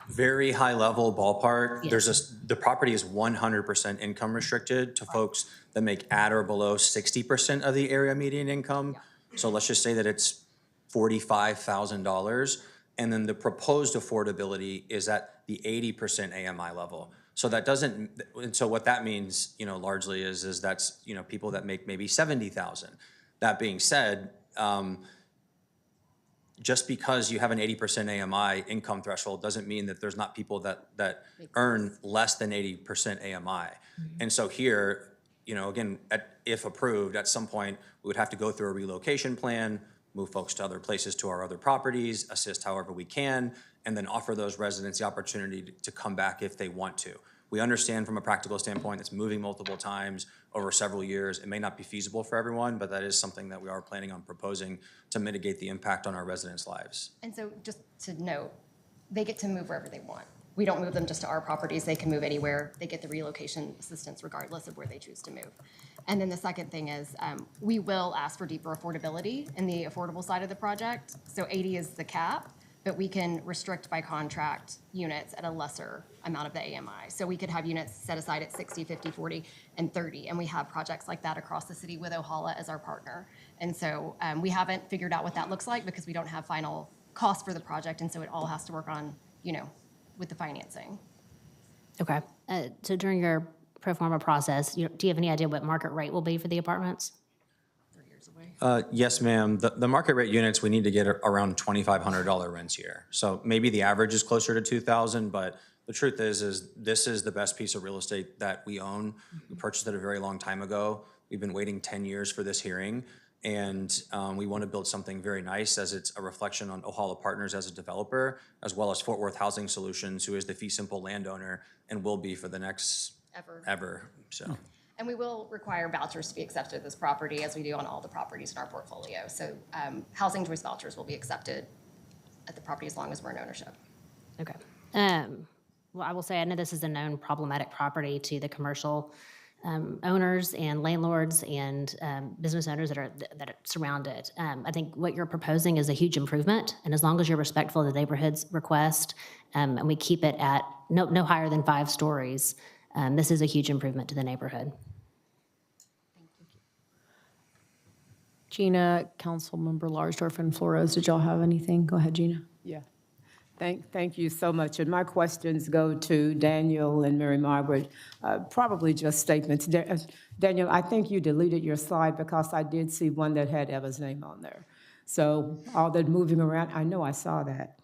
very high level ballpark. Yes. The property is 100% income restricted to folks that make at or below 60% of the area median income. So let's just say that it's $45,000. And then the proposed affordability is at the 80% AMI level. So that doesn't, and so what that means, largely is that's, people that make maybe 70,000. That being said, just because you have an 80% AMI income threshold doesn't mean that there's not people that earn less than 80% AMI. And so here, again, if approved, at some point, we would have to go through a relocation plan, move folks to other places, to our other properties, assist however we can, and then offer those residents the opportunity to come back if they want to. We understand from a practical standpoint, it's moving multiple times over several years. It may not be feasible for everyone, but that is something that we are planning on proposing to mitigate the impact on our residents' lives. And so just to note, they get to move wherever they want. We don't move them just to our properties. They can move anywhere. They get the relocation assistance regardless of where they choose to move. And then the second thing is we will ask for deeper affordability in the affordable side of the project. So 80 is the cap, but we can restrict by contract units at a lesser amount of the AMI. So we could have units set aside at 60, 50, 40, and 30. And we have projects like that across the city with Ohala as our partner. And so we haven't figured out what that looks like because we don't have final cost for the project. And so it all has to work on, with the financing. Okay. So during your pro forma process, do you have any idea what market rate will be for the apartments? Yes, ma'am. The market rate units, we need to get around $2,500 rents here. So maybe the average is closer to 2,000, but the truth is this is the best piece of real estate that we own. We purchased it a very long time ago. We've been waiting 10 years for this hearing, and we want to build something very nice as it's a reflection on Ohala Partners as a developer, as well as Fort Worth Housing Solutions, who is the fee simple landowner and will be for the next ever. So. And we will require vouchers to be accepted at this property as we do on all the properties in our portfolio. So housing choice vouchers will be accepted at the property as long as we're in ownership. Okay. Well, I will say, I know this is a known problematic property to the commercial owners and landlords and business owners that surround it. I think what you're proposing is a huge improvement, and as long as you're respectful of the neighborhood's request, and we keep it at no higher than 5 stories, this is a huge improvement to the neighborhood. Gina, Councilmember Larsdorf, and Flores, did y'all have anything? Go ahead, Gina. Yeah. Thank you so much. And my questions go to Daniel and Mary Margaret, probably just statements. Daniel, I think you deleted your slide because I did see one that had Eva's name on there. So all that moving around, I know I saw that.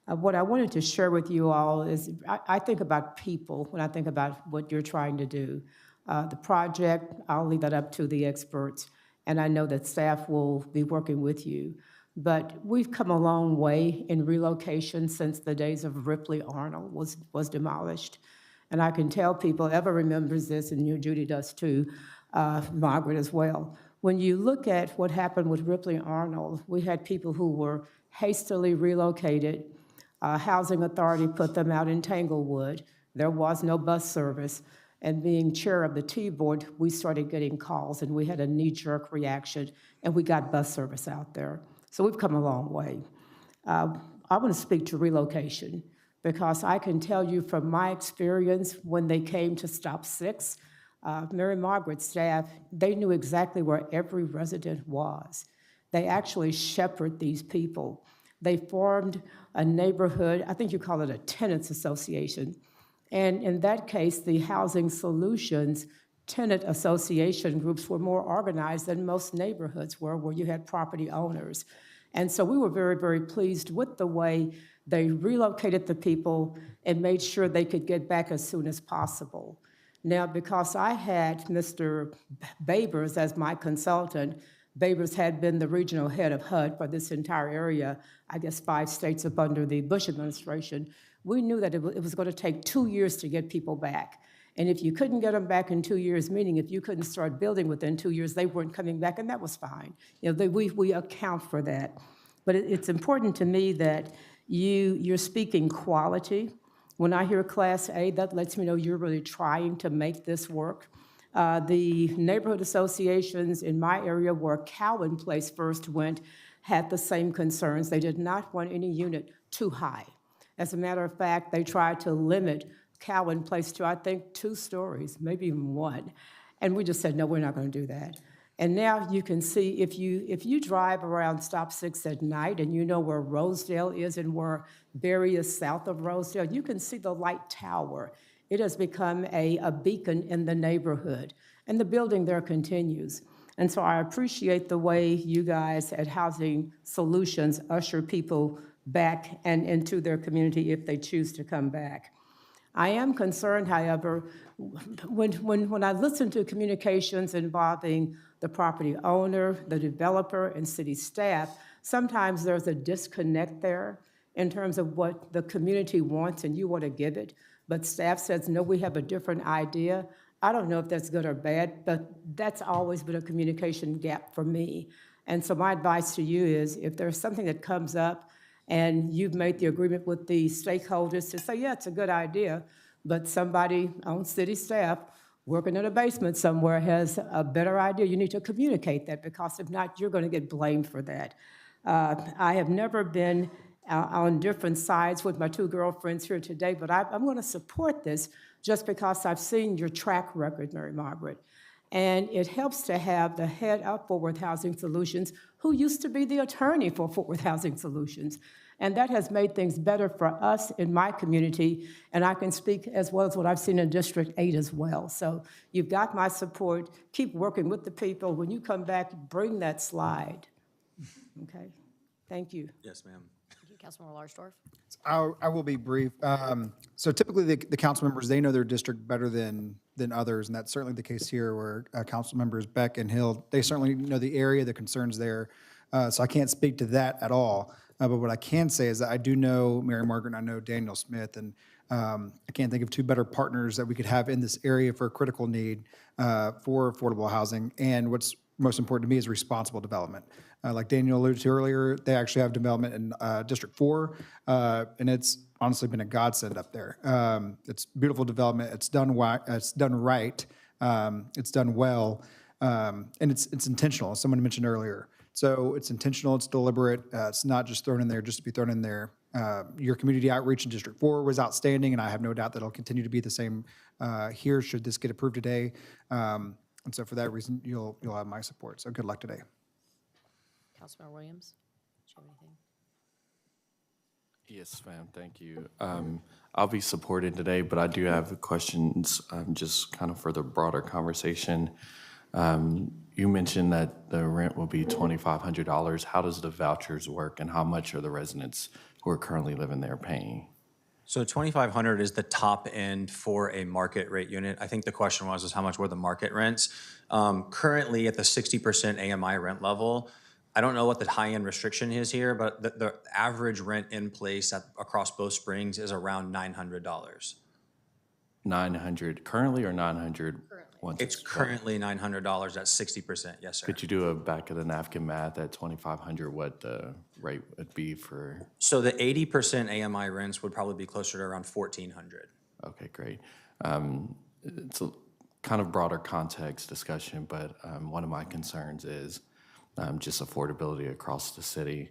What I wanted to share with you all is I think about people when I think about what you're trying to do. The project, I'll leave that up to the experts, and I know that staff will be working with you. But we've come a long way in relocation since the days of Ripley Arnold was demolished. And I can tell people, Eva remembers this, and you, Judy, does too, Margaret as well. When you look at what happened with Ripley Arnold, we had people who were hastily relocated. Housing Authority put them out in Tanglewood. There was no bus service. And being chair of the T-board, we started getting calls, and we had a knee-jerk reaction, and we got bus service out there. So we've come a long way. I want to speak to relocation, because I can tell you from my experience when they came to Stop 6, Mary Margaret's staff, they knew exactly where every resident was. They actually shepherd these people. They formed a neighborhood, I think you call it a tenants association. And in that case, the Housing Solutions tenant association groups were more organized than most neighborhoods were, where you had property owners. And so we were very, very pleased with the way they relocated the people and made sure they could get back as soon as possible. Now, because I had Mr. Babers as my consultant, Babers had been the regional head of HUD for this entire area, I guess 5 states up under the Bush administration. We knew that it was going to take 2 years to get people back. And if you couldn't get them back in 2 years, meaning if you couldn't start building within 2 years, they weren't coming back, and that was fine. You know, we account for that. But it's important to me that you're speaking quality. When I hear Class A, that lets me know you're really trying to make this work. The neighborhood associations in my area where Cowan Place first went had the same concerns. They did not want any unit too high. As a matter of fact, they tried to limit Cowan Place to, I think, 2 stories, maybe even 1. And we just said, no, we're not going to do that. And now you can see, if you drive around Stop 6 at night and you know where Rosedale is and where Berry is south of Rosedale, you can see the light tower. It has become a beacon in the neighborhood, and the building there continues. And so I appreciate the way you guys at Housing Solutions usher people back and into their community if they choose to come back. I am concerned, however, when I listen to communications involving the property owner, the developer, and city staff, sometimes there's a disconnect there in terms of what the community wants and you want to give it, but staff says, no, we have a different idea. I don't know if that's good or bad, but that's always been a communication gap for me. And so my advice to you is, if there's something that comes up and you've made the agreement with the stakeholders to say, yeah, it's a good idea, but somebody on city staff working in a basement somewhere has a better idea, you need to communicate that, because if not, you're going to get blamed for that. I have never been on different sides with my 2 girlfriends here today, but I'm going to support this just because I've seen your track record, Mary Margaret. And it helps to have the head of Fort Worth Housing Solutions, who used to be the attorney for Fort Worth Housing Solutions. And that has made things better for us in my community, and I can speak as well as what I've seen in District 8 as well. So you've got my support. Keep working with the people. When you come back, bring that slide. Okay? Thank you. Yes, ma'am. Thank you, Councilmember Larsdorf. I will be brief. So typically, the council members, they know their district better than others, and that's certainly the case here, where council members Beck and Hill, they certainly know the area, the concerns there. So I can't speak to that at all. But what I can say is that I do know Mary Margaret and I know Daniel Smith, and I can't think of 2 better partners that we could have in this area for a critical need for affordable housing. And what's most important to me is responsible development. Like Daniel alluded to earlier, they actually have development in District 4, and it's honestly been a godsend up there. It's beautiful development. It's done right. It's done well, and it's intentional, as someone mentioned earlier. So it's intentional, it's deliberate, it's not just thrown in there just to be thrown in there. Your community outreach in District 4 was outstanding, and I have no doubt that it'll continue to be the same here should this get approved today. And so for that reason, you'll have my support. So good luck today. Councilmember Williams, do you have anything? Yes, ma'am, thank you. I'll be supported today, but I do have questions just kind of for the broader conversation. You mentioned that the rent will be $2,500. How does the vouchers work, and how much are the residents who are currently living there paying? So $2,500 is the top end for a market rate unit. I think the question was how much were the market rents. Currently at the 60% AMI rent level, I don't know what the high-end restriction is here, but the average rent in place across both springs is around $900. 900 currently, or 900? It's currently $900 at 60%, yes, sir. Could you do a back of the napkin math at 2,500, what the rate would be for? So the 80% AMI rents would probably be closer to around 1,400. Okay, great. it's a kind of broader context discussion, but one of my concerns is just affordability across the city.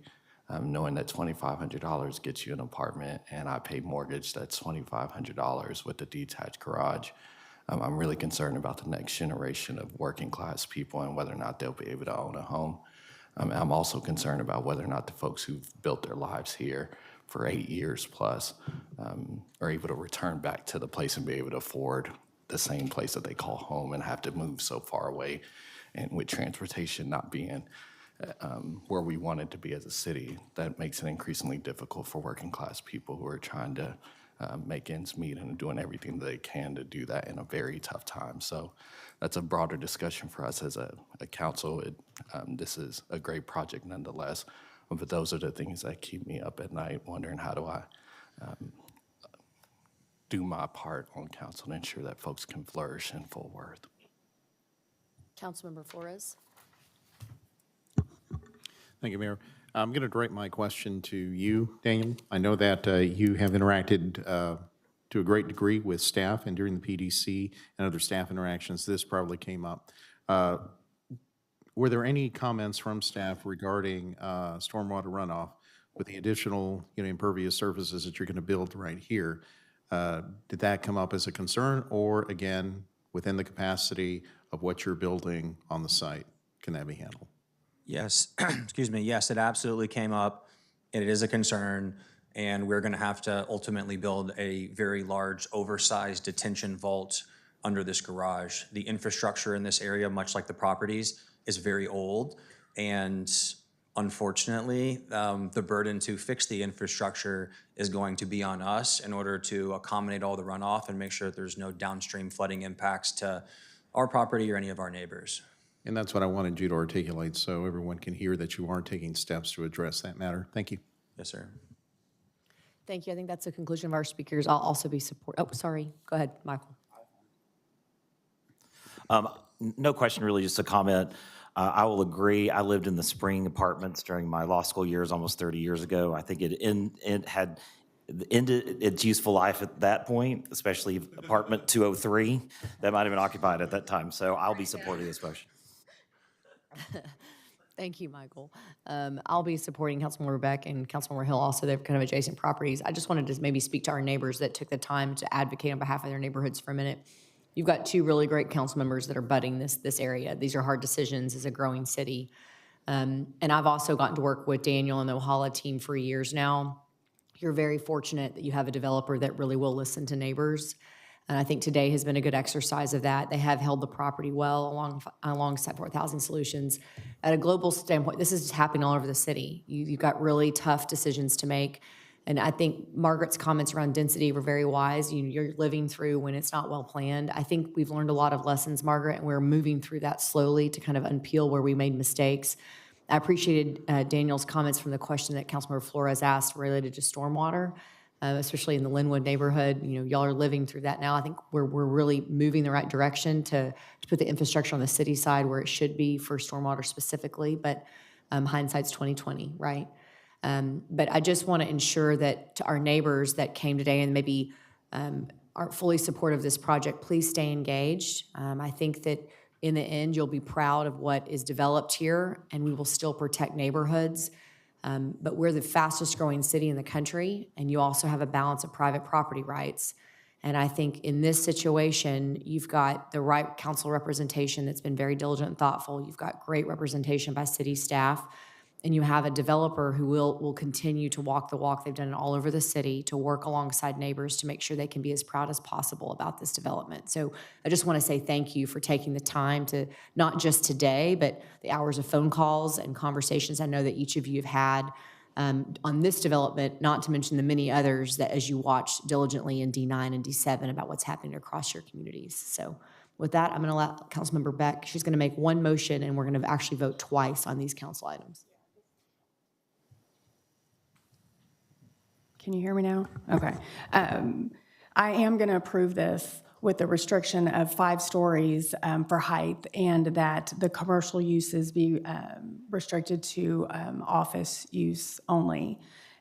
Knowing that $2,500 gets you an apartment and I pay mortgage that's $2,500 with a detached garage. I'm really concerned about the next generation of working class people and whether or not they'll be able to own a home. I'm also concerned about whether or not the folks who've built their lives here for 8 years plus are able to return back to the place and be able to afford the same place that they call home and have to move so far away. And with transportation not being where we want it to be as a city, that makes it increasingly difficult for working class people who are trying to make ends meet and doing everything they can to do that in a very tough time. So that's a broader discussion for us as a council. This is a great project nonetheless, but those are the things that keep me up at night wondering how do I do my part on council to ensure that folks can flourish in Fort Worth. Councilmember Flores. Thank you, Mayor. I'm going to direct my question to you, Daniel. I know that you have interacted to a great degree with staff, and during the PDC and other staff interactions, this probably came up. Were there any comments from staff regarding stormwater runoff with the additional, impervious surfaces that you're going to build right here? Did that come up as a concern, or again, within the capacity of what you're building on the site, can that be handled? Yes, excuse me. Yes, it absolutely came up. It is a concern, and we're going to have to ultimately build a very large, oversized detention vault under this garage. The infrastructure in this area, much like the properties, is very old, and unfortunately, the burden to fix the infrastructure is going to be on us in order to accommodate all the runoff and make sure that there's no downstream flooding impacts to our property or any of our neighbors. And that's what I wanted you to articulate so everyone can hear that you are taking steps to address that matter. Thank you. Yes, sir. Thank you. I think that's the conclusion of our speakers. I'll also be oh, sorry. Go ahead, Michael. No question, really, just a comment. I will agree. I lived in the Spring Apartments during my law school years almost 30 years ago. I think it had ended its useful life at that point, especially apartment 203 that might have been occupied at that time. So I'll be supporting this motion. Thank you, Michael. I'll be supporting Councilmember Beck and Councilmember Hill also. They're kind of adjacent properties. I just wanted to maybe speak to our neighbors that took the time to advocate on behalf of their neighborhoods for a minute. You've got two really great council members that are budding this area. These are hard decisions as a growing city. And I've also gotten to work with Daniel and the Ohala team for years now. You're very fortunate that you have a developer that really will listen to neighbors. And I think today has been a good exercise of that. They have held the property well alongside 4,000 Solutions. At a global standpoint, this is happening all over the city. You've got really tough decisions to make. And I think Margaret's comments around density were very wise. You're living through when it's not well planned. I think we've learned a lot of lessons, Margaret, and we're moving through that slowly to kind of unpeel where we made mistakes. I appreciated Daniel's comments from the question that Councilmember Flores asked related to stormwater. Especially in the Linwood neighborhood. Y'all are living through that now. I think we're really moving the right direction to put the infrastructure on the city side where it should be for stormwater specifically, but hindsight's 20/20, right? But I just want to ensure that to our neighbors that came today and maybe aren't fully supportive of this project, please stay engaged. I think that in the end, you'll be proud of what is developed here, and we will still protect neighborhoods. But we're the fastest growing city in the country, and you also have a balance of private property rights. And I think in this situation, you've got the right council representation that's been very diligent and thoughtful. You've got great representation by city staff, and you have a developer who will continue to walk the walk. They've done it all over the city to work alongside neighbors to make sure they can be as proud as possible about this development. So I just want to say thank you for taking the time to, not just today, but the hours of phone calls and conversations I know that each of you have had on this development, not to mention the many others that as you watch diligently in D9 and D7 about what's happening across your communities. So with that, I'm going to let Councilmember Beck, she's going to make one motion and we're going to actually vote twice on these council items. Can you hear me now? Okay. I am going to approve this with the restriction of 5 stories for height, and that the commercial uses be restricted to office use only.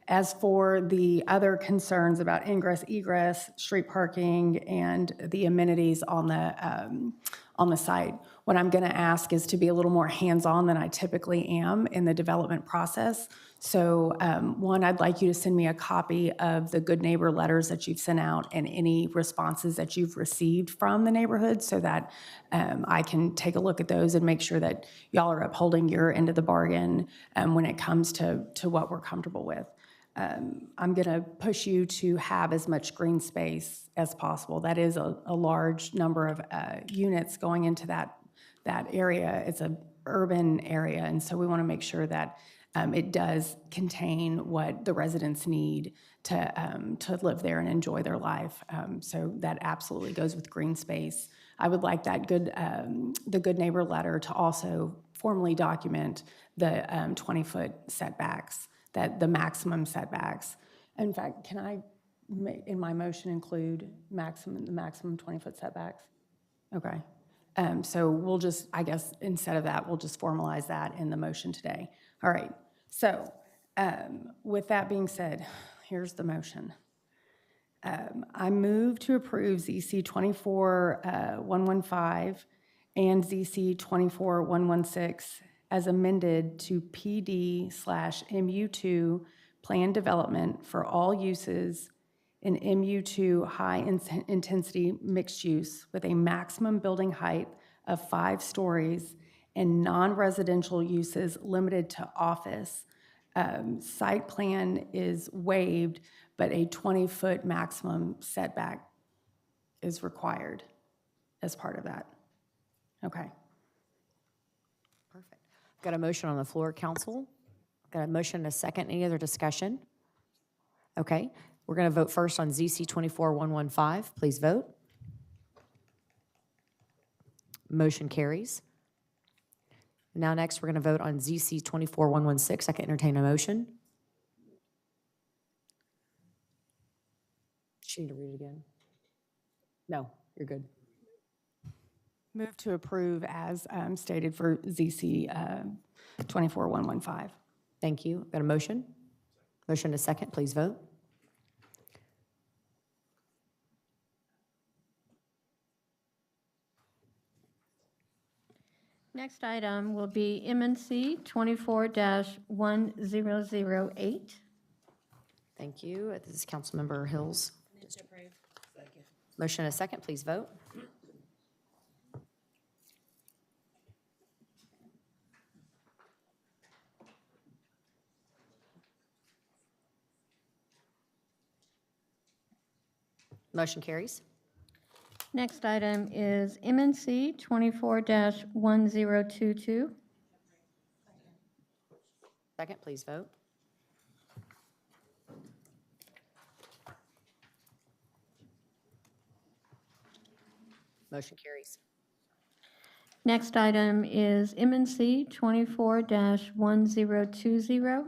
As for the other concerns about ingress, egress, street parking, and the amenities on the site, what I'm going to ask is to be a little more hands-on than I typically am in the development process. So one, I'd like you to send me a copy of the good neighbor letters that you've sent out and any responses that you've received from the neighborhood so that I can take a look at those and make sure that y'all are upholding your end of the bargain when it comes to what we're comfortable with. I'm going to push you to have as much green space as possible. That is a large number of units going into that area. It's an urban area, and so we want to make sure that it does contain what the residents need to live there and enjoy their life. So that absolutely goes with green space. I would like that the good neighbor letter to also formally document the 20-foot setbacks, that the maximum setbacks. In fact, can I, in my motion, include the maximum 20-foot setbacks? Okay. So we'll just, I guess, instead of that, we'll just formalize that in the motion today. All right. So with that being said, here's the motion. I move to approve ZC 24-115 and ZC 24-116 as amended to PD/MU2 plan development for all uses in MU2 high-intensity mixed use with a maximum building height of 5 stories and non-residential uses limited to office. Site plan is waived, but a 20-foot maximum setback is required as part of that. Okay. Perfect. Got a motion on the floor, council. Got a motion and a second. Any other discussion? Okay. We're going to vote first on ZC 24-115. Please vote. Motion carries. Now next, we're going to vote on ZC 24-116. I can entertain a motion. She need to read it again? No, you're good. Move to approve as stated for ZC 24-115. Thank you. Got a motion? Motion and a second. Please vote. Next item will be MNC 24-1008. Thank you. This is Councilmember Hills. Motion and a second. Please vote. Motion carries. Next item is MNC 24-1022. Second, please vote. Motion carries. Next item is MNC 24-1020.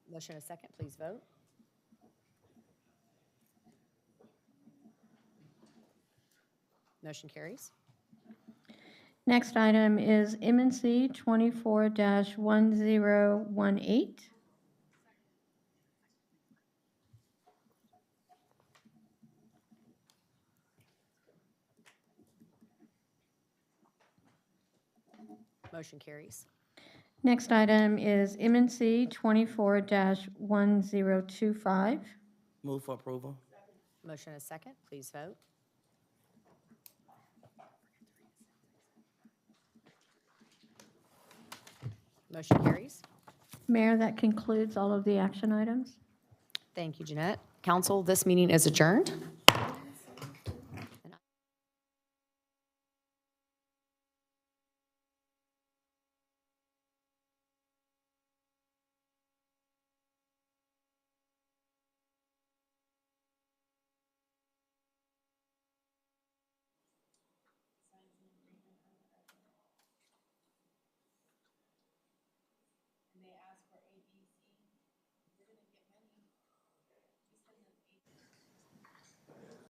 Motion and a second, please vote. Motion carries. Next item is MNC 24-1018. Motion carries. Next item is MNC 24-1025. Move for approval. Motion and a second, please vote. Motion carries. Mayor, that concludes all of the action items. Thank you, Jeanette. Council, this meeting is adjourned.